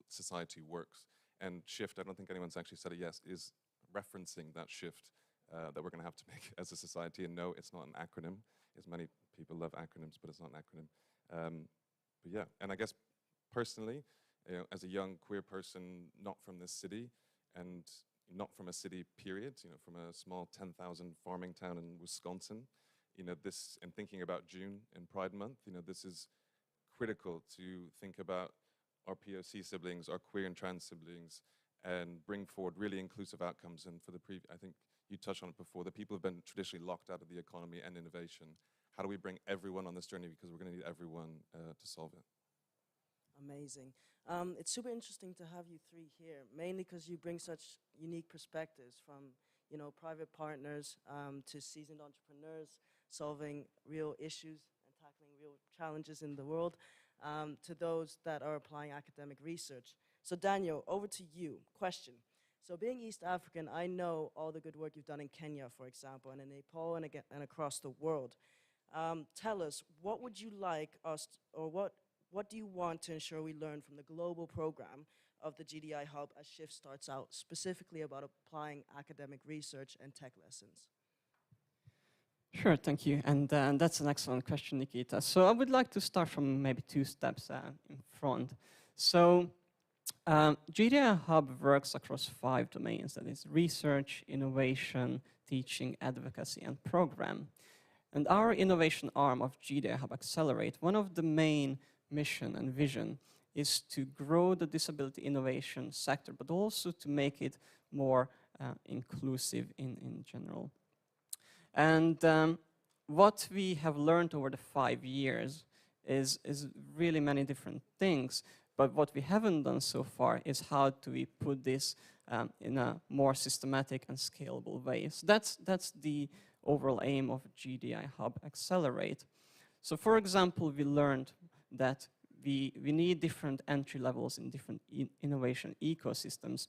society works. And Shift, I don't think anyone's actually said it yet, is referencing that shift that we're going to have to make as a society. And no, it's not an acronym, as many people love acronyms, but it's not an acronym. yeah, and I guess personally, as a young queer person, not from this city, and not from a city period, from a small 10,000 farming town in Wisconsin, this, and thinking about June and Pride Month, this is critical to think about our POC siblings, our queer and trans siblings, and bring forward really inclusive outcomes. And for the I think you touched on it before, the people have been traditionally locked out of the economy and innovation. How do we bring everyone on this journey? Because we're going to need everyone to solve it. Amazing. It's super interesting to have you three here, mainly because you bring such unique perspectives from, private partners to seasoned entrepreneurs solving real issues and tackling real challenges in the world, to those that are applying academic research. So Daniel, over to you. Question. So being East African, I know all the good work you've done in Kenya, for example, and in Nepal and across the world. Tell us, what would you like us, or what do you want to ensure we learn from the global program of the GDI Hub as Shift starts out, specifically about applying academic research and tech lessons? Sure, thank you. And that's an excellent question, Nikita. So I would like to start from maybe 2 steps in front. So GDI Hub works across 5 domains, that is research, innovation, teaching, advocacy, and program. And our innovation arm of GDI Hub Accelerate, one of the main mission and vision is to grow the disability innovation sector, but also to make it more inclusive in general. And what we have learned over the 5 years is really many different things, but what we haven't done so far is how do we put this in a more systematic and scalable way. So that's the overall aim of GDI Hub Accelerate. So for example, we learned that we need different entry levels in different innovation ecosystems.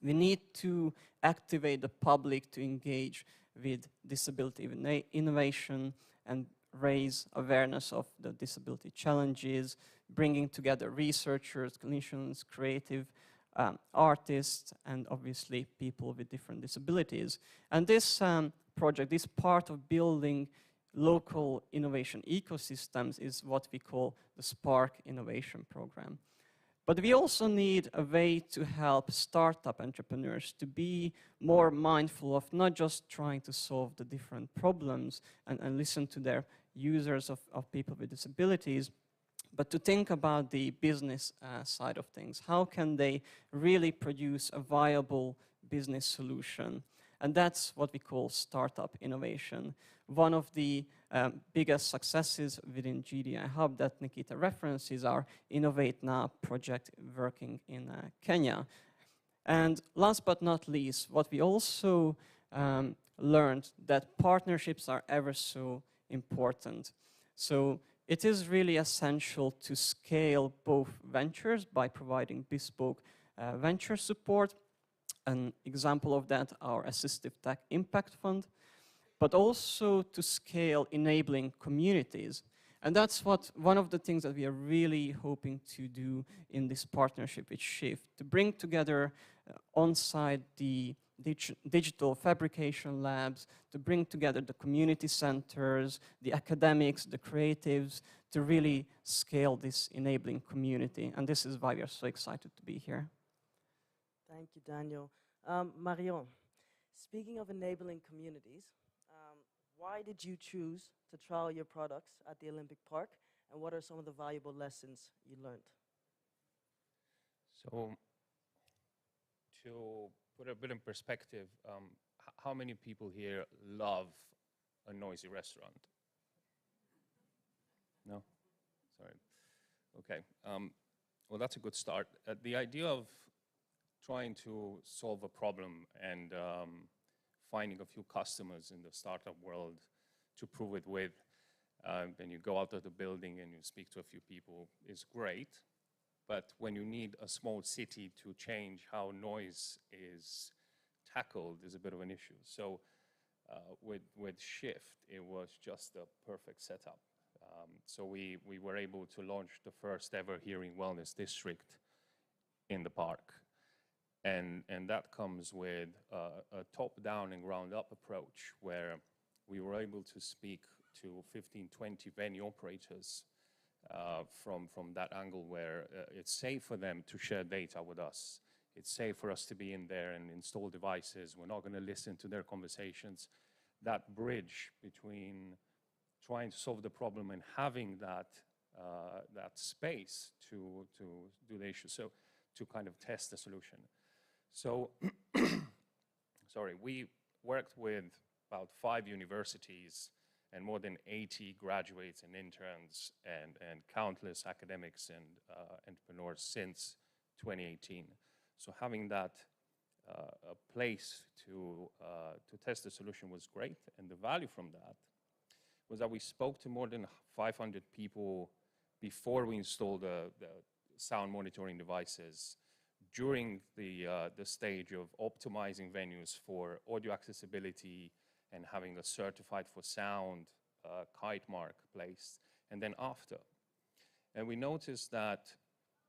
We need to activate the public to engage with disability innovation and raise awareness of the disability challenges, bringing together researchers, clinicians, creative artists, and obviously people with different disabilities. And this project, this part of building local innovation ecosystems is what we call the Spark Innovation Program. But we also need a way to help startup entrepreneurs to be more mindful of not just trying to solve the different problems and listen to their users of people with disabilities, but to think about the business side of things. How can they really produce a viable business solution? And that's what we call startup innovation. One of the biggest successes within GDI Hub that Nikita referenced is our Innovate Now project working in Kenya. And last but not least, what we also learned that partnerships are ever so important. So it is really essential to scale both ventures by providing bespoke venture support. An example of that, our Assistive Tech Impact Fund, but also to scale enabling communities. And that's one of the things that we are really hoping to do in this partnership with Shift, to bring together on-site the digital fabrication labs, to bring together the community centers, the academics, the creatives, to really scale this enabling community. And this is why we are so excited to be here. Thank you, Daniel. Marion, speaking of enabling communities, why did you choose to trial your products at the Olympic Park, and what are some of the valuable lessons you learned? So, to put a bit in perspective, how many people here love a noisy restaurant? No? Sorry. Okay. Well, that's a good start. The idea of trying to solve a problem and finding a few customers in the startup world to prove it with, when you go out of the building and you speak to a few people is great, but when you need a small city to change how noise is tackled is a bit of an issue. So with Shift, it was just a perfect setup. So we were able to launch the first ever hearing wellness district in the park. And that comes with a top-down and ground-up approach where we were able to speak to 15, 20 venue operators from that angle where it's safe for them to share data with us. It's safe for us to be in there and install devices. We're not going to listen to their conversations. That bridge between trying to solve the problem and having that space to do the issue, so to kind of test the solution. So, sorry, we worked with about 5 universities and more than 80 graduates and interns and countless academics and entrepreneurs since 2018. So having that a place to test the solution was great, and the value from that was that we spoke to more than 500 people before we installed the sound monitoring devices, during the stage of optimizing venues for audio accessibility and having a certified for sound kite mark placed, and then after. And we noticed that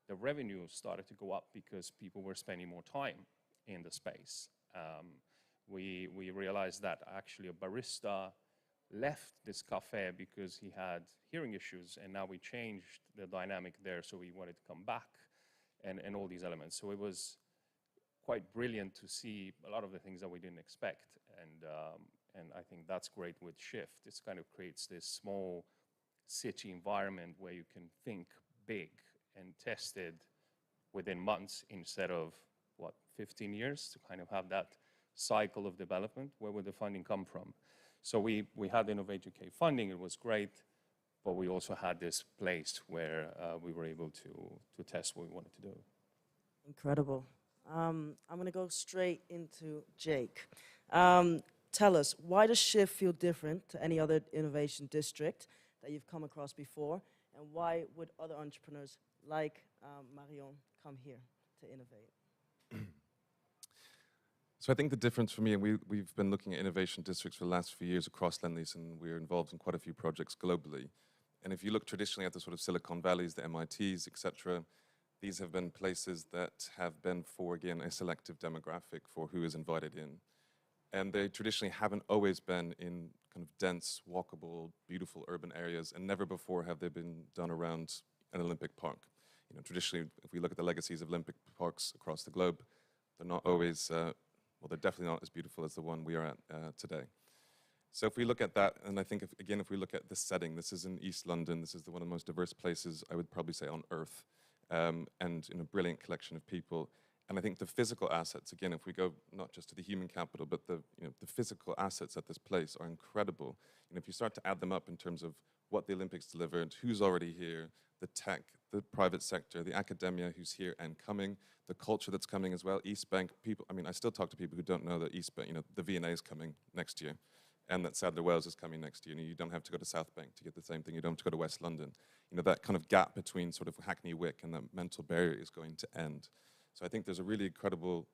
the revenue started to go up because people were spending more time in the space. We realized that actually a barista left this cafe because he had hearing issues, and now we changed the dynamic there, so we wanted to come back, and all these elements. So it was quite brilliant to see a lot of the things that we didn't expect, and I think that's great with Shift. It kind of creates this small city environment where you can think big and test it within months instead of, 15 years, to kind of have that cycle of development. Where would the funding come from? So we had Innovate UK funding, it was great, but we also had this place where we were able to test what we wanted to do. Incredible. I'm going to go straight into Jake. Tell us, why does Shift feel different to any other innovation district that you've come across before, and why would other entrepreneurs like Marion come here to innovate? So I think the difference for me, and we've been looking at innovation districts for the last few years across Lendlease, and we're involved in quite a few projects globally. And if you look traditionally at the sort of Silicon Valleys, the MITs, etc., these have been places that have been for, again, a selective demographic for who is invited in. And they traditionally haven't always been in kind of dense, walkable, beautiful urban areas, and never before have they been done around an Olympic park. You know, traditionally, if we look at the legacies of Olympic parks across the globe, they're not always, well, they're definitely not as beautiful as the one we are at today. So if we look at that, and I think, if we look at the setting, this is in East London, this is one of the most diverse places, I would probably say, on earth, and in a brilliant collection of people. And I think the physical assets, again, if we go not just to the human capital, but the physical assets at this place are incredible. And if you start to add them up in terms of what the Olympics delivered, who's already here, the tech, the private sector, the academia who's here and coming, the culture that's coming as well, East Bank, people, I mean, I still talk to people who don't know that East Bank, the V&A is coming next year, and that Sadler Wells is coming next year. You don't have to go to South Bank to get the same thing. You don't have to go to West London. That kind of gap between sort of Hackney Wick and that mental barrier is going to end. So I think there's a really incredible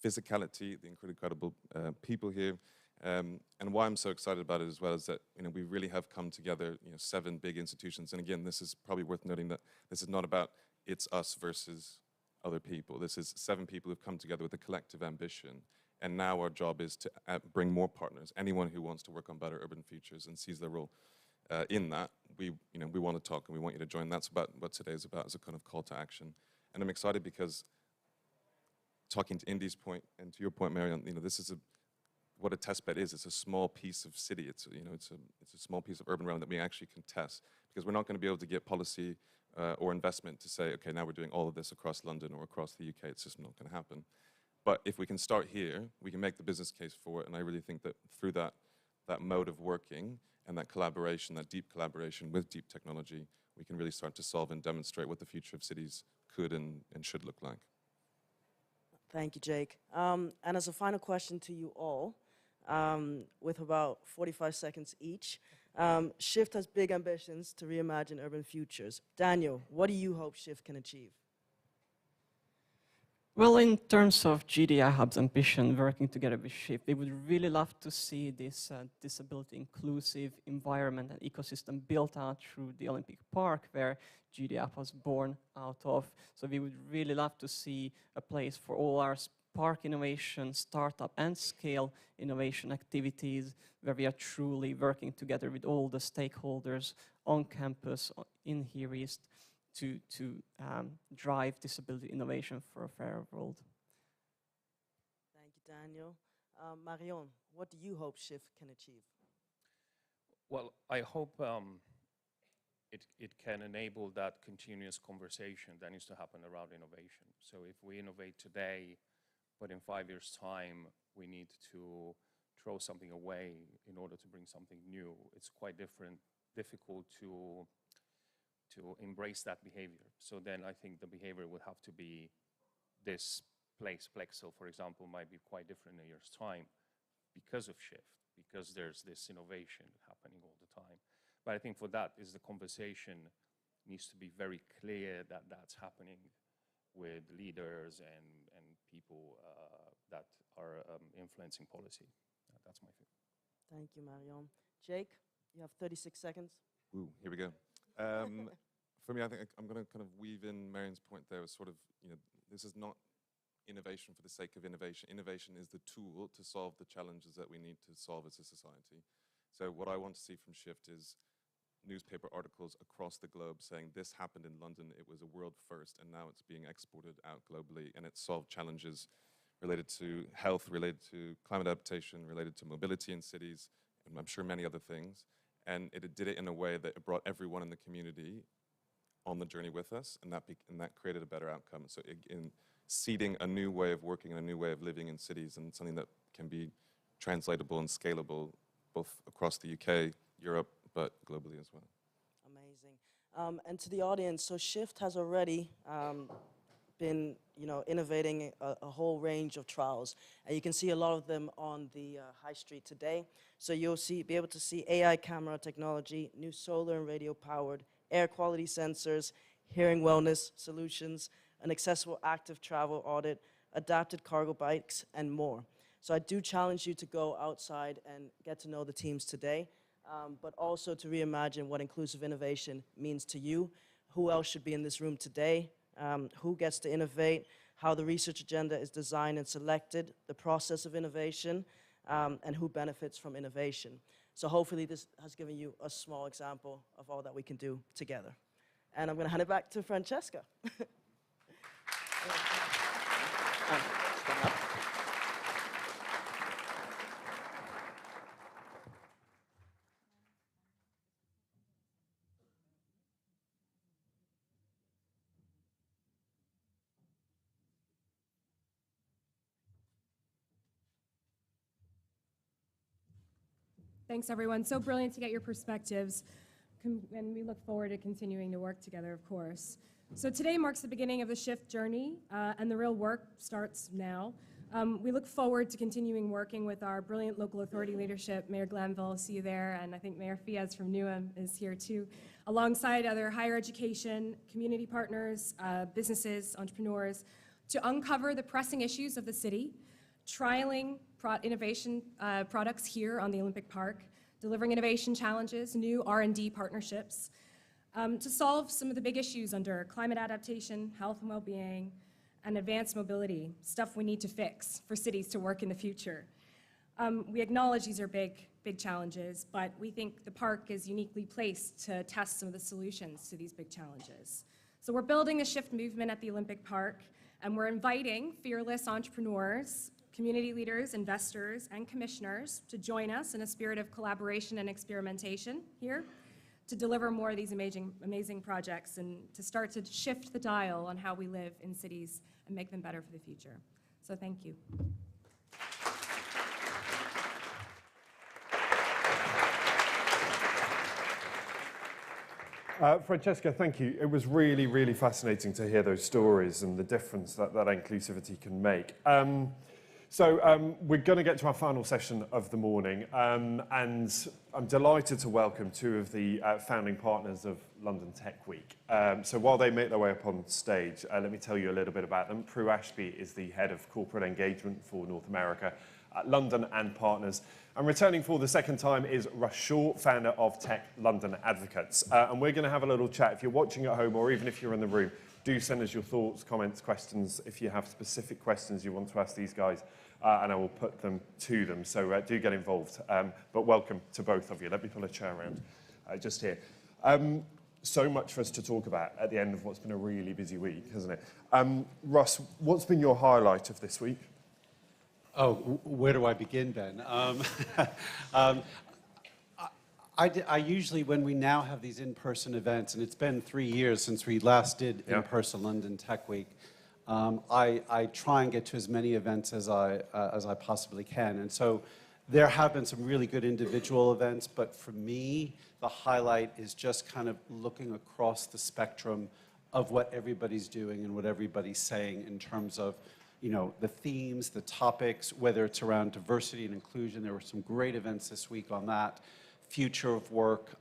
physicality, the incredible people here. And why I'm so excited about it as well is that we really have come together, 7 big institutions. And again, this is probably worth noting that this is not about it's us versus other people. This is 7 people who've come together with a collective ambition. And now our job is to bring more partners. Anyone who wants to work on better urban futures and sees their role in that, we want to talk and we want you to join. That's about what today is about, as a kind of call to action. And I'm excited because talking to Indy's point and to your point, Marion, this is what a test bed is. It's a small piece of city. It's a small piece of urban realm that we actually can test, because we're not going to be able to get policy or investment to say, okay, now we're doing all of this across London or across the UK. It's just not going to happen. But if we can start here, we can make the business case for it. And I really think that through that mode of working and that collaboration, that deep collaboration with deep technology, we can really start to solve and demonstrate what the future of cities could and should look like. Thank you, Jake. And as a final question to you all, with about 45 seconds each, Shift has big ambitions to reimagine urban futures. Daniel, what do you hope Shift can achieve? Well, in terms of GDI Hub's ambition working together with Shift, they would really love to see this disability inclusive environment and ecosystem built out through the Olympic Park, where GDI Hub was born out of. So we would really love to see a place for all our spark innovation, startup, and scale innovation activities where we are truly working together with all the stakeholders on campus in Here East to drive disability innovation for a fairer world. Thank you, Daniel. Marion, what do you hope SHIFT can achieve? Well, I hope it can enable that continuous conversation that needs to happen around innovation. So if we innovate today, but in 5 years' time, we need to throw something away in order to bring something new, it's quite difficult to embrace that behavior. So then I think the behavior would have to be this place, Plexel, for example, might be quite different in a year's time because of SHIFT, because there's this innovation happening all the time. But I think for that is the conversation needs to be very clear that that's happening with leaders and people that are influencing policy. That's my view. Thank you, Marion. Jake, you have 36 seconds. Ooh, here we go. For me, I think I'm going to kind of weave in Marion's point there as sort of, this is not innovation for the sake of innovation. Innovation is the tool to solve the challenges that we need to solve as a society. So what I want to see from SHIFT is newspaper articles across the globe saying this happened in London, it was a world first, and now it's being exported out globally, and it solved challenges related to health, related to climate adaptation, related to mobility in cities, and I'm sure many other things. And it did it in a way that it brought everyone in the community on the journey with us, and that created a better outcome. So in seeding a new way of working and a new way of living in cities, and something that can be translatable and scalable both across the UK, Europe, but globally as well. Amazing. And to the audience, so SHIFT has already been, innovating a whole range of trials, and you can see a lot of them on the high street today. So you'll be able to see AI camera technology, new solar and radio powered air quality sensors, hearing wellness solutions, an accessible active travel audit, adapted cargo bikes, and more. So I do challenge you to go outside and get to know the teams today, but also to reimagine what inclusive innovation means to you, who else should be in this room today, who gets to innovate, how the research agenda is designed and selected, the process of innovation, and who benefits from innovation. So hopefully this has given you a small example of all that we can do together. And I'm going to hand it back to Francesca. Thanks, everyone. So brilliant to get your perspectives. And we look forward to continuing to work together, of course. So today marks the beginning of the SHIFT journey, and the real work starts now. We look forward to continuing working with our brilliant local authority leadership. Mayor Glanville, see you there, and I think Mayor Fiaz from Newham is here too, alongside other higher education, community partners, businesses, entrepreneurs, to uncover the pressing issues of the city, trialing innovation products here on the Olympic Park, delivering innovation challenges, new R&D partnerships, to solve some of the big issues under climate adaptation, health and well-being, and advanced mobility, stuff we need to fix for cities to work in the future. We acknowledge these are big challenges, but we think the park is uniquely placed to test some of the solutions to these big challenges. So we're building a SHIFT movement at the Olympic Park, and we're inviting fearless entrepreneurs, community leaders, investors, and commissioners to join us in a spirit of collaboration and experimentation here to deliver more of these amazing projects and to start to shift the dial on how we live in cities and make them better for the future. So thank you. Francesca, thank you. It was really, really fascinating to hear those stories and the difference that inclusivity can make. So we're going to get to our final session of the morning, and I'm delighted to welcome two of the founding partners of London Techweek. So while they make their way up on stage, let me tell you a little bit about them. Prue Ashby is the head of corporate engagement for North America at London and Partners. And returning for the second time is Russ Shaw, founder of Tech London Advocates. And we're going to have a little chat. If you're watching at home or even if you're in the room, Do send us your thoughts, comments, questions if you have specific questions you want to ask these guys, and I will put them to them. So do get involved. But welcome to both of you. Let me pull a chair around just here. So much for us to talk about at the end of what's been a really busy week, hasn't it? Russ, what's been your highlight of this week? Oh, where do I begin, Ben? I usually, when we now have these in-person events, and it's been 3 years since we last did in-person London Tech Week, I try and get to as many events as I possibly can. And so there have been some really good individual events, but for me, the highlight is just kind of looking across the spectrum of what everybody's doing and what everybody's saying in terms of, you know, the themes, the topics, whether it's around diversity and inclusion. There were some great events this week on that. Future of work,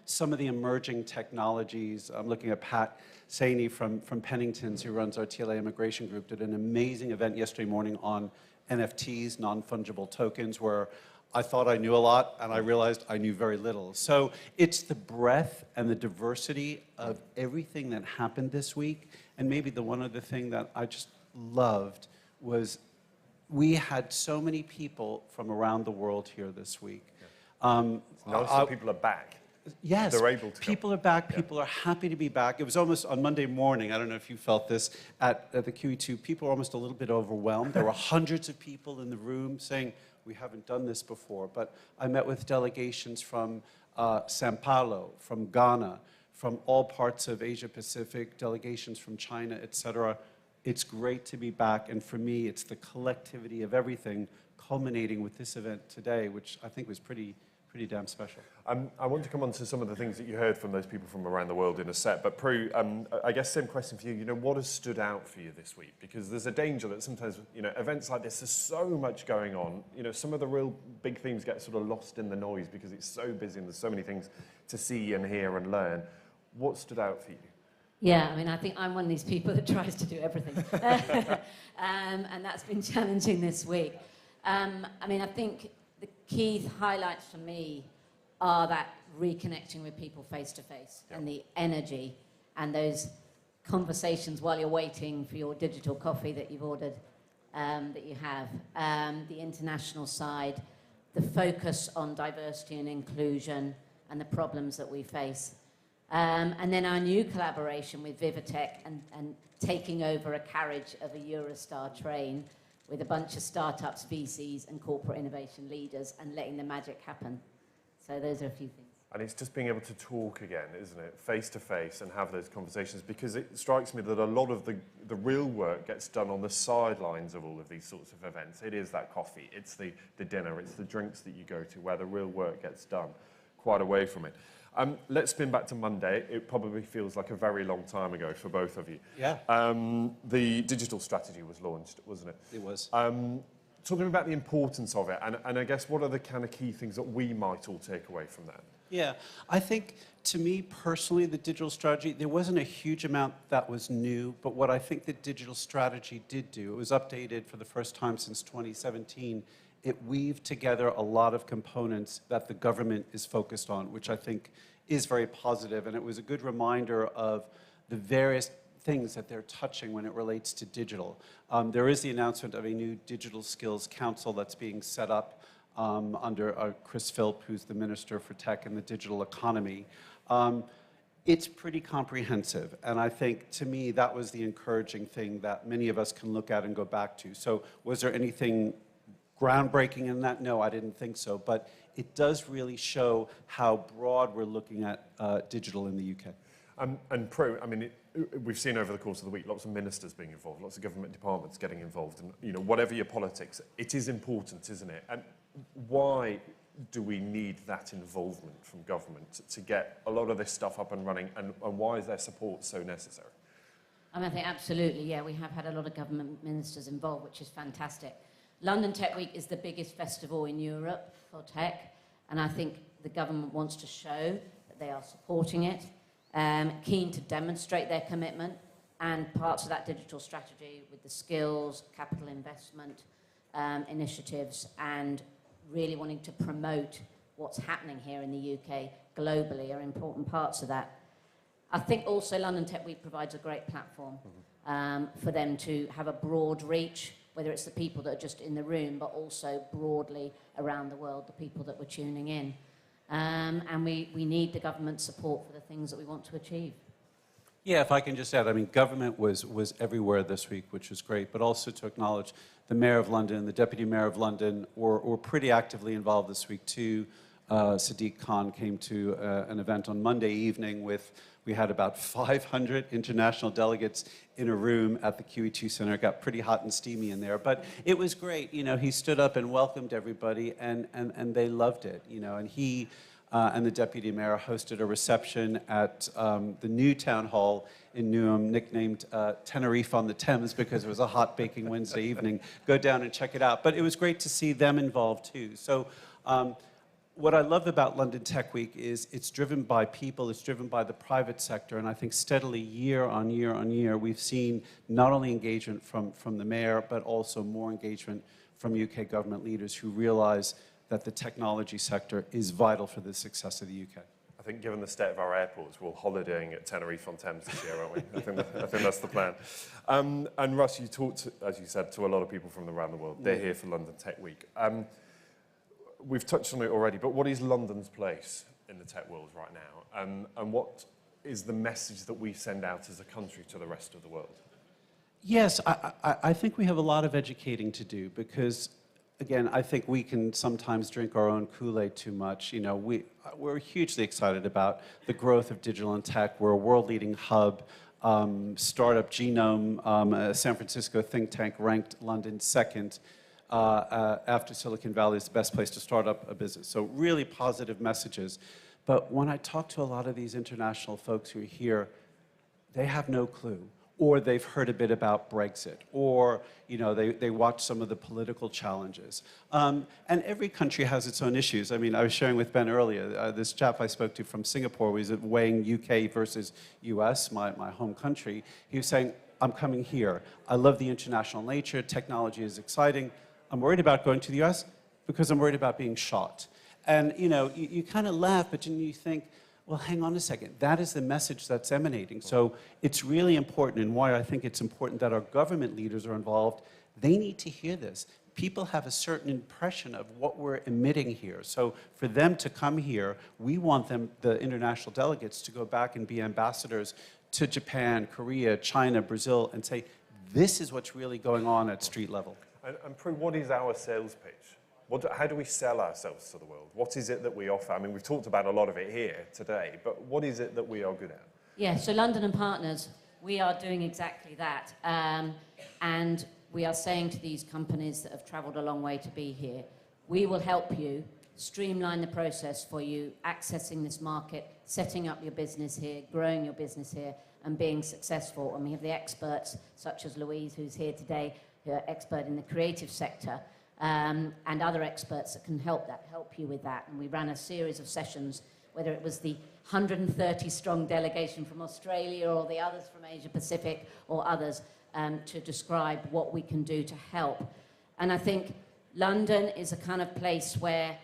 some of the emerging technologies. I'm looking at Pat Saini from Pennington's, who runs our TLA immigration group, did an amazing event yesterday morning on NFTs, non-fungible tokens, where I thought I knew a lot, and I realized I knew very little. So it's the breadth and the diversity of everything that happened this week. And maybe the one other thing that I just loved was we had so many people from around the world here this week. People are back. Yes, they're able to people are back. People are happy to be back. It was almost on Monday morning, I don't know if you felt this, at the QE2, people were almost a little bit overwhelmed. There were hundreds of people in the room saying, we haven't done this before. But I met with delegations from Sao Paulo, from Ghana, from all parts of Asia Pacific, delegations from China, et cetera. It's great to be back. And for me, it's the collectivity of everything culminating with this event today, which I think was pretty damn special. I want to come on to some of the things that you heard from those people from around the world in a sec, but Prue, I guess same question for you. You know, what has stood out for you this week? Because there's a danger that sometimes, you know, events like this, there's so much going on. You know, some of the real big themes get sort of lost in the noise because it's so busy and there's so many things to see and hear and learn. What stood out for you? Yeah, I mean, I think I'm one of these people that tries to do everything. And that's been challenging this week. I mean, I think the key highlights for me are that reconnecting with people face to face and the energy and those conversations while you're waiting for your digital coffee that you've ordered, that you have. The international side, the focus on diversity and inclusion and the problems that we face. And then our new collaboration with Vivatech and taking over a carriage of a Eurostar train with a bunch of startups, VCs, and corporate innovation leaders, and letting the magic happen. So those are a few things. And it's just being able to talk again, isn't it? Face to face and have those conversations, because it strikes me that a lot of the real work gets done on the sidelines of all of these sorts of events. It is that coffee, it's the dinner, it's the drinks that you go to where the real work gets done, quite away from it. Let's spin back to Monday. It probably feels like a very long time ago for both of you. Yeah. The digital strategy was launched, wasn't it? It was. Talking about the importance of it, and I guess what are the kind of key things that we might all take away from that? Yeah, I think, to me personally, the digital strategy, there wasn't a huge amount that was new, but what I think the digital strategy did do, it was updated for the first time since 2017, it weaved together a lot of components that the government is focused on, which I think is very positive, and it was a good reminder of the various things that they're touching when it relates to digital. There is the announcement of a new Digital Skills Council that's being set up under Chris Philp, who's the Minister for Tech and the Digital Economy. It's pretty comprehensive, and I think, to me, that was the encouraging thing that many of us can look at and go back to. So was there anything groundbreaking in that? No, I didn't think so, but it does really show how broad we're looking at digital in the UK. And Prue, I mean, we've seen over the course of the week lots of ministers being involved, lots of government departments getting involved, and you know, whatever your politics, it is important, isn't it? And why do we need that involvement from government to get a lot of this stuff up and running, and why is their support so necessary? I think absolutely, yeah, we have had a lot of government ministers involved, which is fantastic. London Tech Week is the biggest festival in Europe for tech, and I think the government wants to show that they are supporting it, keen to demonstrate their commitment, and parts of that digital strategy with the skills, capital investment initiatives, and really wanting to promote what's happening here in the UK globally are important parts of that. I think also London Tech Week provides a great platform for them to have a broad reach, whether it's the people that are just in the room, but also broadly around the world, the people that were tuning in. And we need the government support for the things that we want to achieve. Yeah, if I can just add, I mean, government was everywhere this week, which was great, but also to acknowledge the Mayor of London, the Deputy Mayor of London were pretty actively involved this week too. Sadiq Khan came to an event on Monday evening we had about 500 international delegates in a room at the QE2 Center. It got pretty hot and steamy in there, but it was great. You know, he stood up and welcomed everybody, and they loved it, you know, and he and the Deputy Mayor hosted a reception at the new town hall in Newham, nicknamed Tenerife on the Thames, because it was a hot baking Wednesday evening. Go down and check it out. But it was great to see them involved too. So what I love about London Tech Week is it's driven by people, it's driven by the private sector, and I think steadily year on year on year, we've seen not only engagement from the mayor, but also more engagement from UK government leaders who realize that the technology sector is vital for the success of the UK. I think given the state of our airports, we're holidaying at Tenerife on Thames this year, aren't we? I think that's the plan. And Russ, you talked, as you said, to a lot of people from around the world. They're here for London Tech Week. We've touched on it already, but what is London's place in the tech world right now? And what is the message that we send out as a country to the rest of the world? Yes, I think we have a lot of educating to do because, again, I think we can sometimes drink our own Kool-Aid too much. You know, we're hugely excited about the growth of digital and tech. We're a world-leading hub. Startup Genome, a San Francisco think tank, ranked London second. After Silicon Valley is the best place to start up a business. So really positive messages. But when I talk to a lot of these international folks who are here, they have no clue. Or they've heard a bit about Brexit. Or, you know, they watch some of the political challenges. And every country has its own issues. I mean, I was sharing with Ben earlier, this chap I spoke to from Singapore was weighing UK versus US, my home country. He was saying, I'm coming here. I love the international nature. Technology is exciting. I'm worried about going to the US because I'm worried about being shot. And you know, you kind of laugh, but then you think, well, hang on a second. That is the message that's emanating. So it's really important, and why I think it's important that our government leaders are involved. They need to hear this. People have a certain impression of what we're emitting here. So for them to come here, we want them, the international delegates, to go back and be ambassadors to Japan, Korea, China, Brazil, and say, this is what's really going on at street level. And Prue, what is our sales pitch? How do we sell ourselves to the world? What is it that we offer? I mean, we've talked about a lot of it here today, but what is it that we are good at? Yeah, so London and Partners, we are doing exactly that. And we are saying to these companies that have traveled a long way to be here, we will help you streamline the process for you, accessing this market, setting up your business here, growing your business here, and being successful. And we have the experts, such as Louise, who's here today, who are expert in the creative sector, and other experts that can help you with that. And we ran a series of sessions, whether it was the 130-strong delegation from Australia or the others from Asia Pacific or others, to describe what we can do to help. And I think London is a kind of place where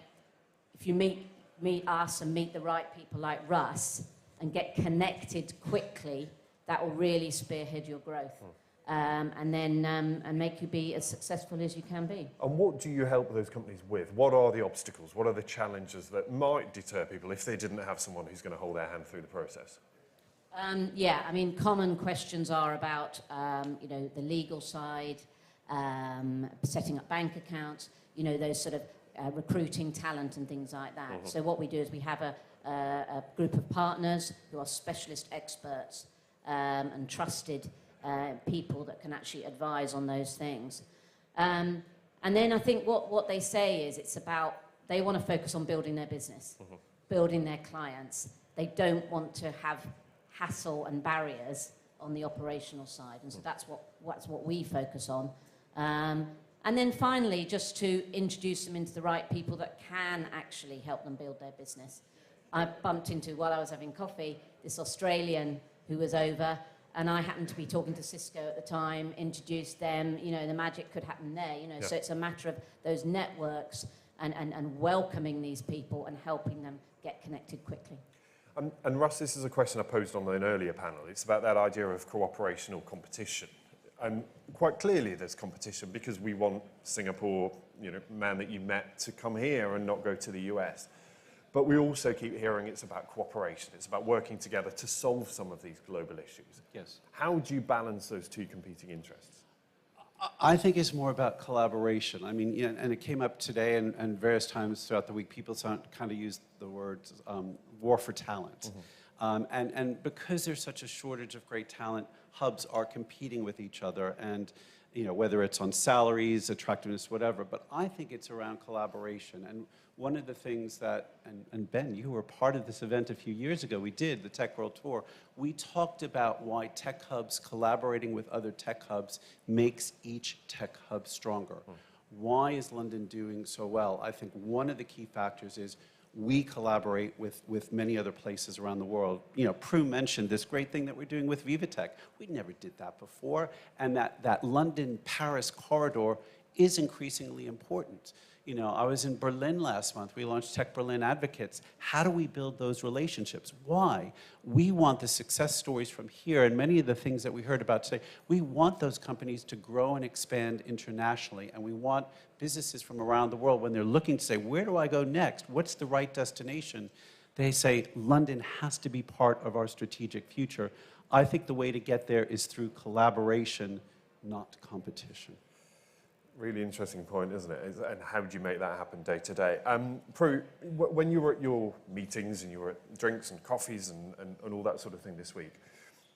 if you meet us and meet the right people like Russ and get connected quickly, that will really spearhead your growth. And make you be as successful as you can be. And what do you help those companies with? What are the obstacles? What are the challenges that might deter people if they didn't have someone who's going to hold their hand through the process? Yeah, I mean, common questions are about, you know, the legal side, setting up bank accounts, you know, those sort of recruiting talent and things like that. Mm-hmm. So what we do is we have a group of partners who are specialist experts and trusted people that can actually advise on those things. And then I think what they say is it's about, they want to focus on building their business, building their clients. They don't want to have hassle and barriers on the operational side. And so that's what we focus on. And then finally, just to introduce them into the right people that can actually help them build their business. I bumped into, while I was having coffee, this Australian who was over, and I happened to be talking to Cisco at the time, introduced them, you know, the magic could happen there, you know. Yeah. So it's a matter of those networks and welcoming these people and helping them get connected quickly. And Russ, this is a question I posed on an earlier panel. It's about that idea of cooperation or competition. And quite clearly there's competition because we want Singapore, man that you met, to come here and not go to the US. But we also keep hearing it's about cooperation. It's about working together to solve some of these global issues. Yes. How do you balance those two competing interests? I think it's more about collaboration. I mean, and it came up today and various times throughout the week, people kind of used the words war for talent. And because there's such a shortage of great talent, hubs are competing with each other, and whether it's on salaries, attractiveness, whatever. But I think it's around collaboration. And one of the things that, and Ben, you were part of this event a few years ago, we did the Tech World Tour. We talked about why tech hubs collaborating with other tech hubs makes each tech hub stronger. Why is London doing so well? I think one of the key factors is we collaborate with many other places around the world. Prue mentioned this great thing that we're doing with VivaTech. We never did that before, and that London-Paris corridor is increasingly important. I was in Berlin last month. We launched Tech Berlin Advocates. How do we build those relationships? Why? We want the success stories from here, and many of the things that we heard about today, we want those companies to grow and expand internationally, and we want businesses from around the world, when they're looking to say, where do I go next? What's the right destination? They say, London has to be part of our strategic future. I think the way to get there is through collaboration, not competition. Really interesting point, isn't it? And how do you make that happen day to day? Prue, when you were at your meetings and you were at drinks and coffees and all that sort of thing this week,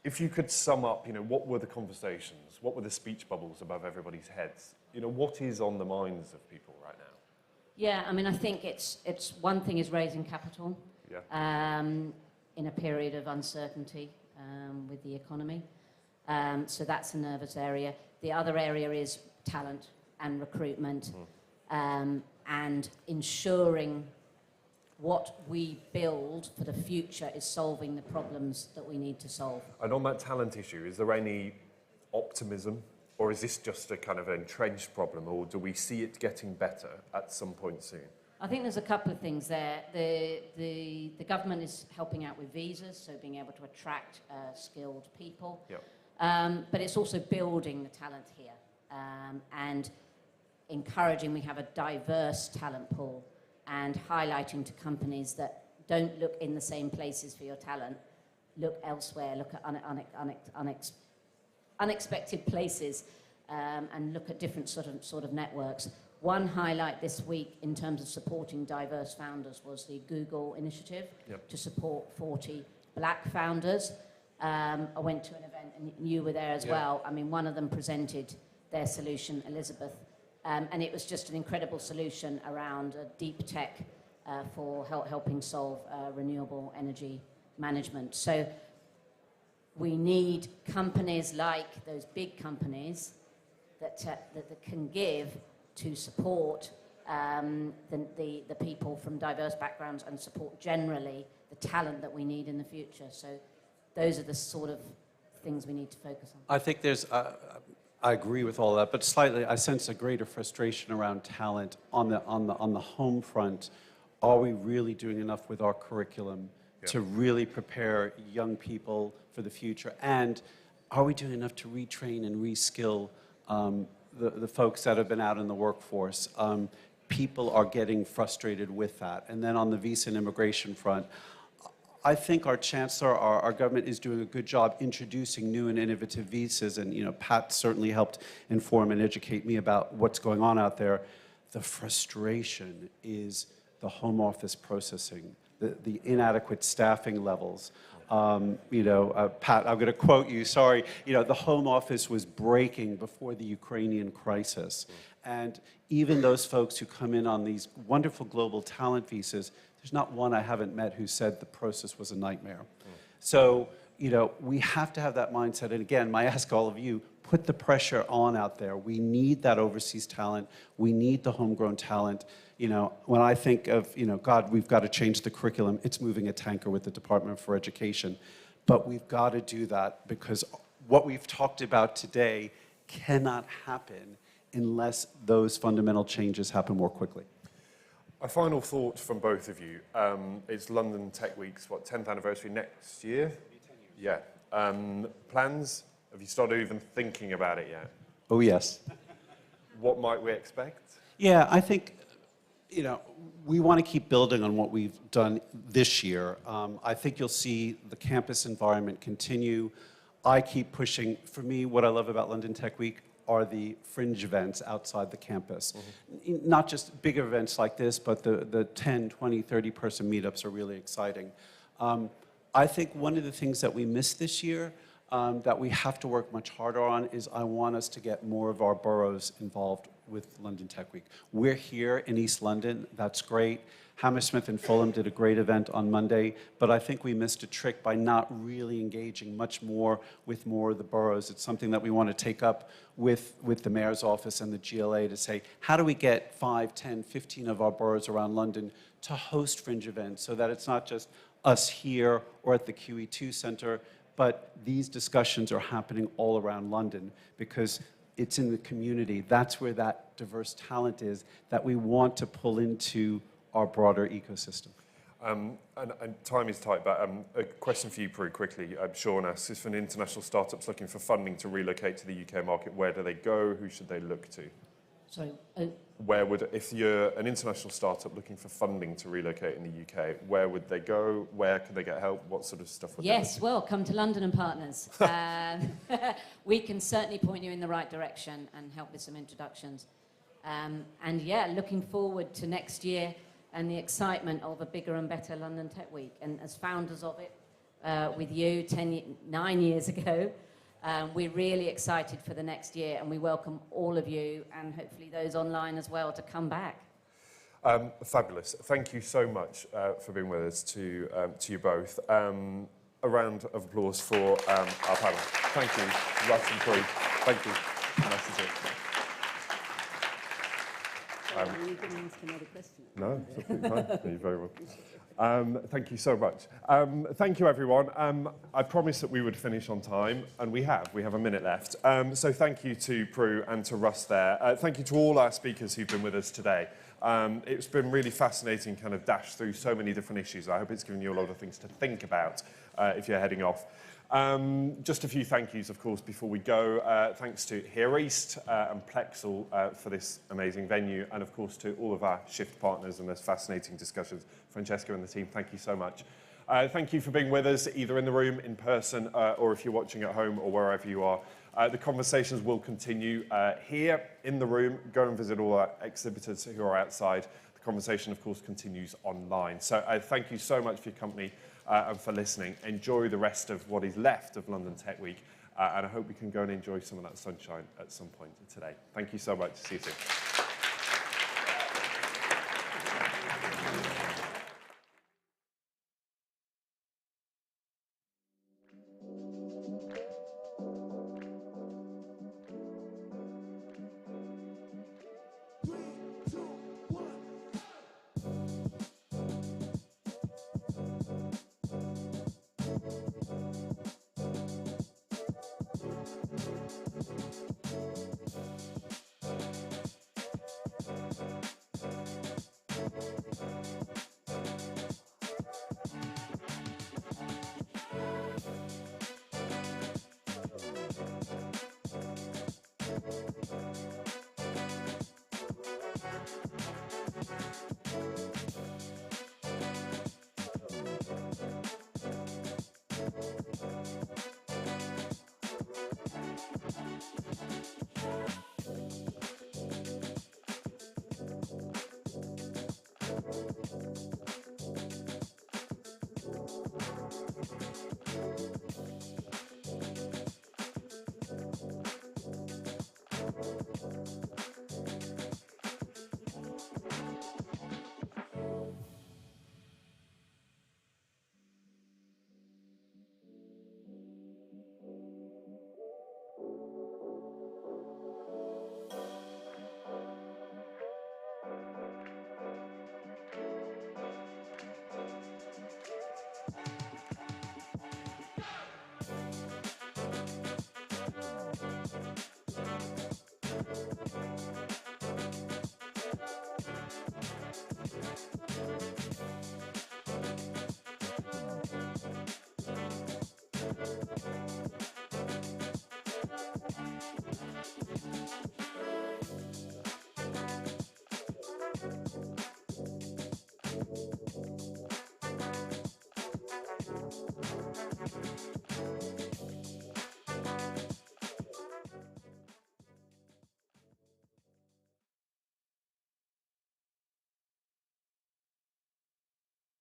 if you could sum up, what were the conversations? What were the speech bubbles above everybody's heads? What is on the minds of people right now? Yeah, I mean, I think it's one thing is raising capital in a period of uncertainty with the economy. So that's a nervous area. The other area is talent and recruitment, and ensuring what we build for the future is solving the problems that we need to solve. And on that talent issue, is there any optimism, or is this just a kind of entrenched problem, or do we see it getting better at some point soon? I think there's a couple of things there. The government is helping out with visas, so being able to attract skilled people. But it's also building the talent here. And encouraging we have a diverse talent pool and highlighting to companies that don't look in the same places for your talent, look elsewhere, look at unexpected places, and look at different sort of networks. One highlight this week in terms of supporting diverse founders was the Google initiative to support 40 black founders. I went to an event and you were there as well. I mean, one of them presented their solution, Elizabeth, and it was just an incredible solution around deep tech for helping solve renewable energy management. So we need companies like those big companies that can give to support the people from diverse backgrounds and support generally the talent that we need in the future. So those are the sort of things we need to focus on. I think there's, I agree with all that, but slightly, I sense a greater frustration around talent on the home front. Are we really doing enough with our curriculum to really prepare young people for the future? And are we doing enough to retrain and reskill the folks that have been out in the workforce? People are getting frustrated with that. And then on the visa and immigration front, I think our chancellor, our government is doing a good job introducing new and innovative visas, and Pat certainly helped inform and educate me about what's going on out there. The frustration is the home office processing, the inadequate staffing levels. Pat, I'm going to quote you, sorry. The home office was breaking before the Ukrainian crisis. And even those folks who come in on these wonderful global talent visas, there's not one I haven't met who said the process was a nightmare. So, we have to have that mindset. And again, I ask all of you, put the pressure on out there. We need that overseas talent. We need the homegrown talent. When I think of, God, we've got to change the curriculum, it's moving a tanker with the Department for Education. But we've got to do that because what we've talked about today cannot happen unless those fundamental changes happen more quickly. A final thought from both of you. It's London Tech Week's, 10th anniversary next year? Yeah. Plans? Have you started even thinking about it yet? Oh, yes. What might we expect? Yeah, I think, we want to keep building on what we've done this year. I think you'll see the campus environment continue. I keep pushing. For me, what I love about London Tech Week are the fringe events outside the campus. Mm-hmm. Not just bigger events like this, but the 10, 20, 30-person meetups are really exciting. I think one of the things that we missed this year that we have to work much harder on is I want us to get more of our boroughs involved with London Tech Week. We're here in East London, that's great. Hammersmith and Fulham did a great event on Monday, but I think we missed a trick by not really engaging much more with more of the boroughs. It's something that we want to take up with the Mayor's office and the GLA to say, how do we get 5, 10, 15 of our boroughs around London to host fringe events so that it's not just us here or at the QE2 Centre, but these discussions are happening all around London because it's in the community. That's where that diverse talent is that we want to pull into our broader ecosystem. And time is tight, but a question for you, Prue, quickly. Sean asks, if an international startup's looking for funding to relocate to the UK market, where do they go? Who should they look to? Sorry. If you're an international startup looking for funding to relocate in the UK, where would they go? Where could they get help? What sort of stuff would they Yes, well, come to London and Partners. We can certainly point you in the right direction and help with some introductions. And yeah, looking forward to next year and the excitement of a bigger and better London Tech Week. And as founders of it, with you 9 years ago, we're really excited for the next year, and we welcome all of you, and hopefully those online as well, to come back. Fabulous. Thank you so much for being with us, to you both. A round of applause for our panel. Thank you, Russ and Prue. Thank you. Nice to see you. You can ask another question. No, it's absolutely fine. You're very welcome. Thank you so much. Thank you, everyone. I promised that we would finish on time, and we have. We have a minute left. So thank you to Prue and to Russ there. Thank you to all our speakers who've been with us today. It's been really fascinating kind of dash through so many different issues. I hope it's given you a lot of things to think about if you're heading off. Just a few thank yous, of course, before we go. Thanks to Here East and Plexel for this amazing venue, and of course to all of our Shift partners and those fascinating discussions. Francesca and the team, thank you so much. Thank you for being with us, either in the room, in person, or if you're watching at home or wherever you are. The conversations will continue here in the room. Go and visit all our exhibitors who are outside. The conversation, of course, continues online. So thank you so much for your company and for listening. Enjoy the rest of what is left of London Tech Week, and I hope we can go and enjoy some of that sunshine at some point today. Thank you so much. See you soon.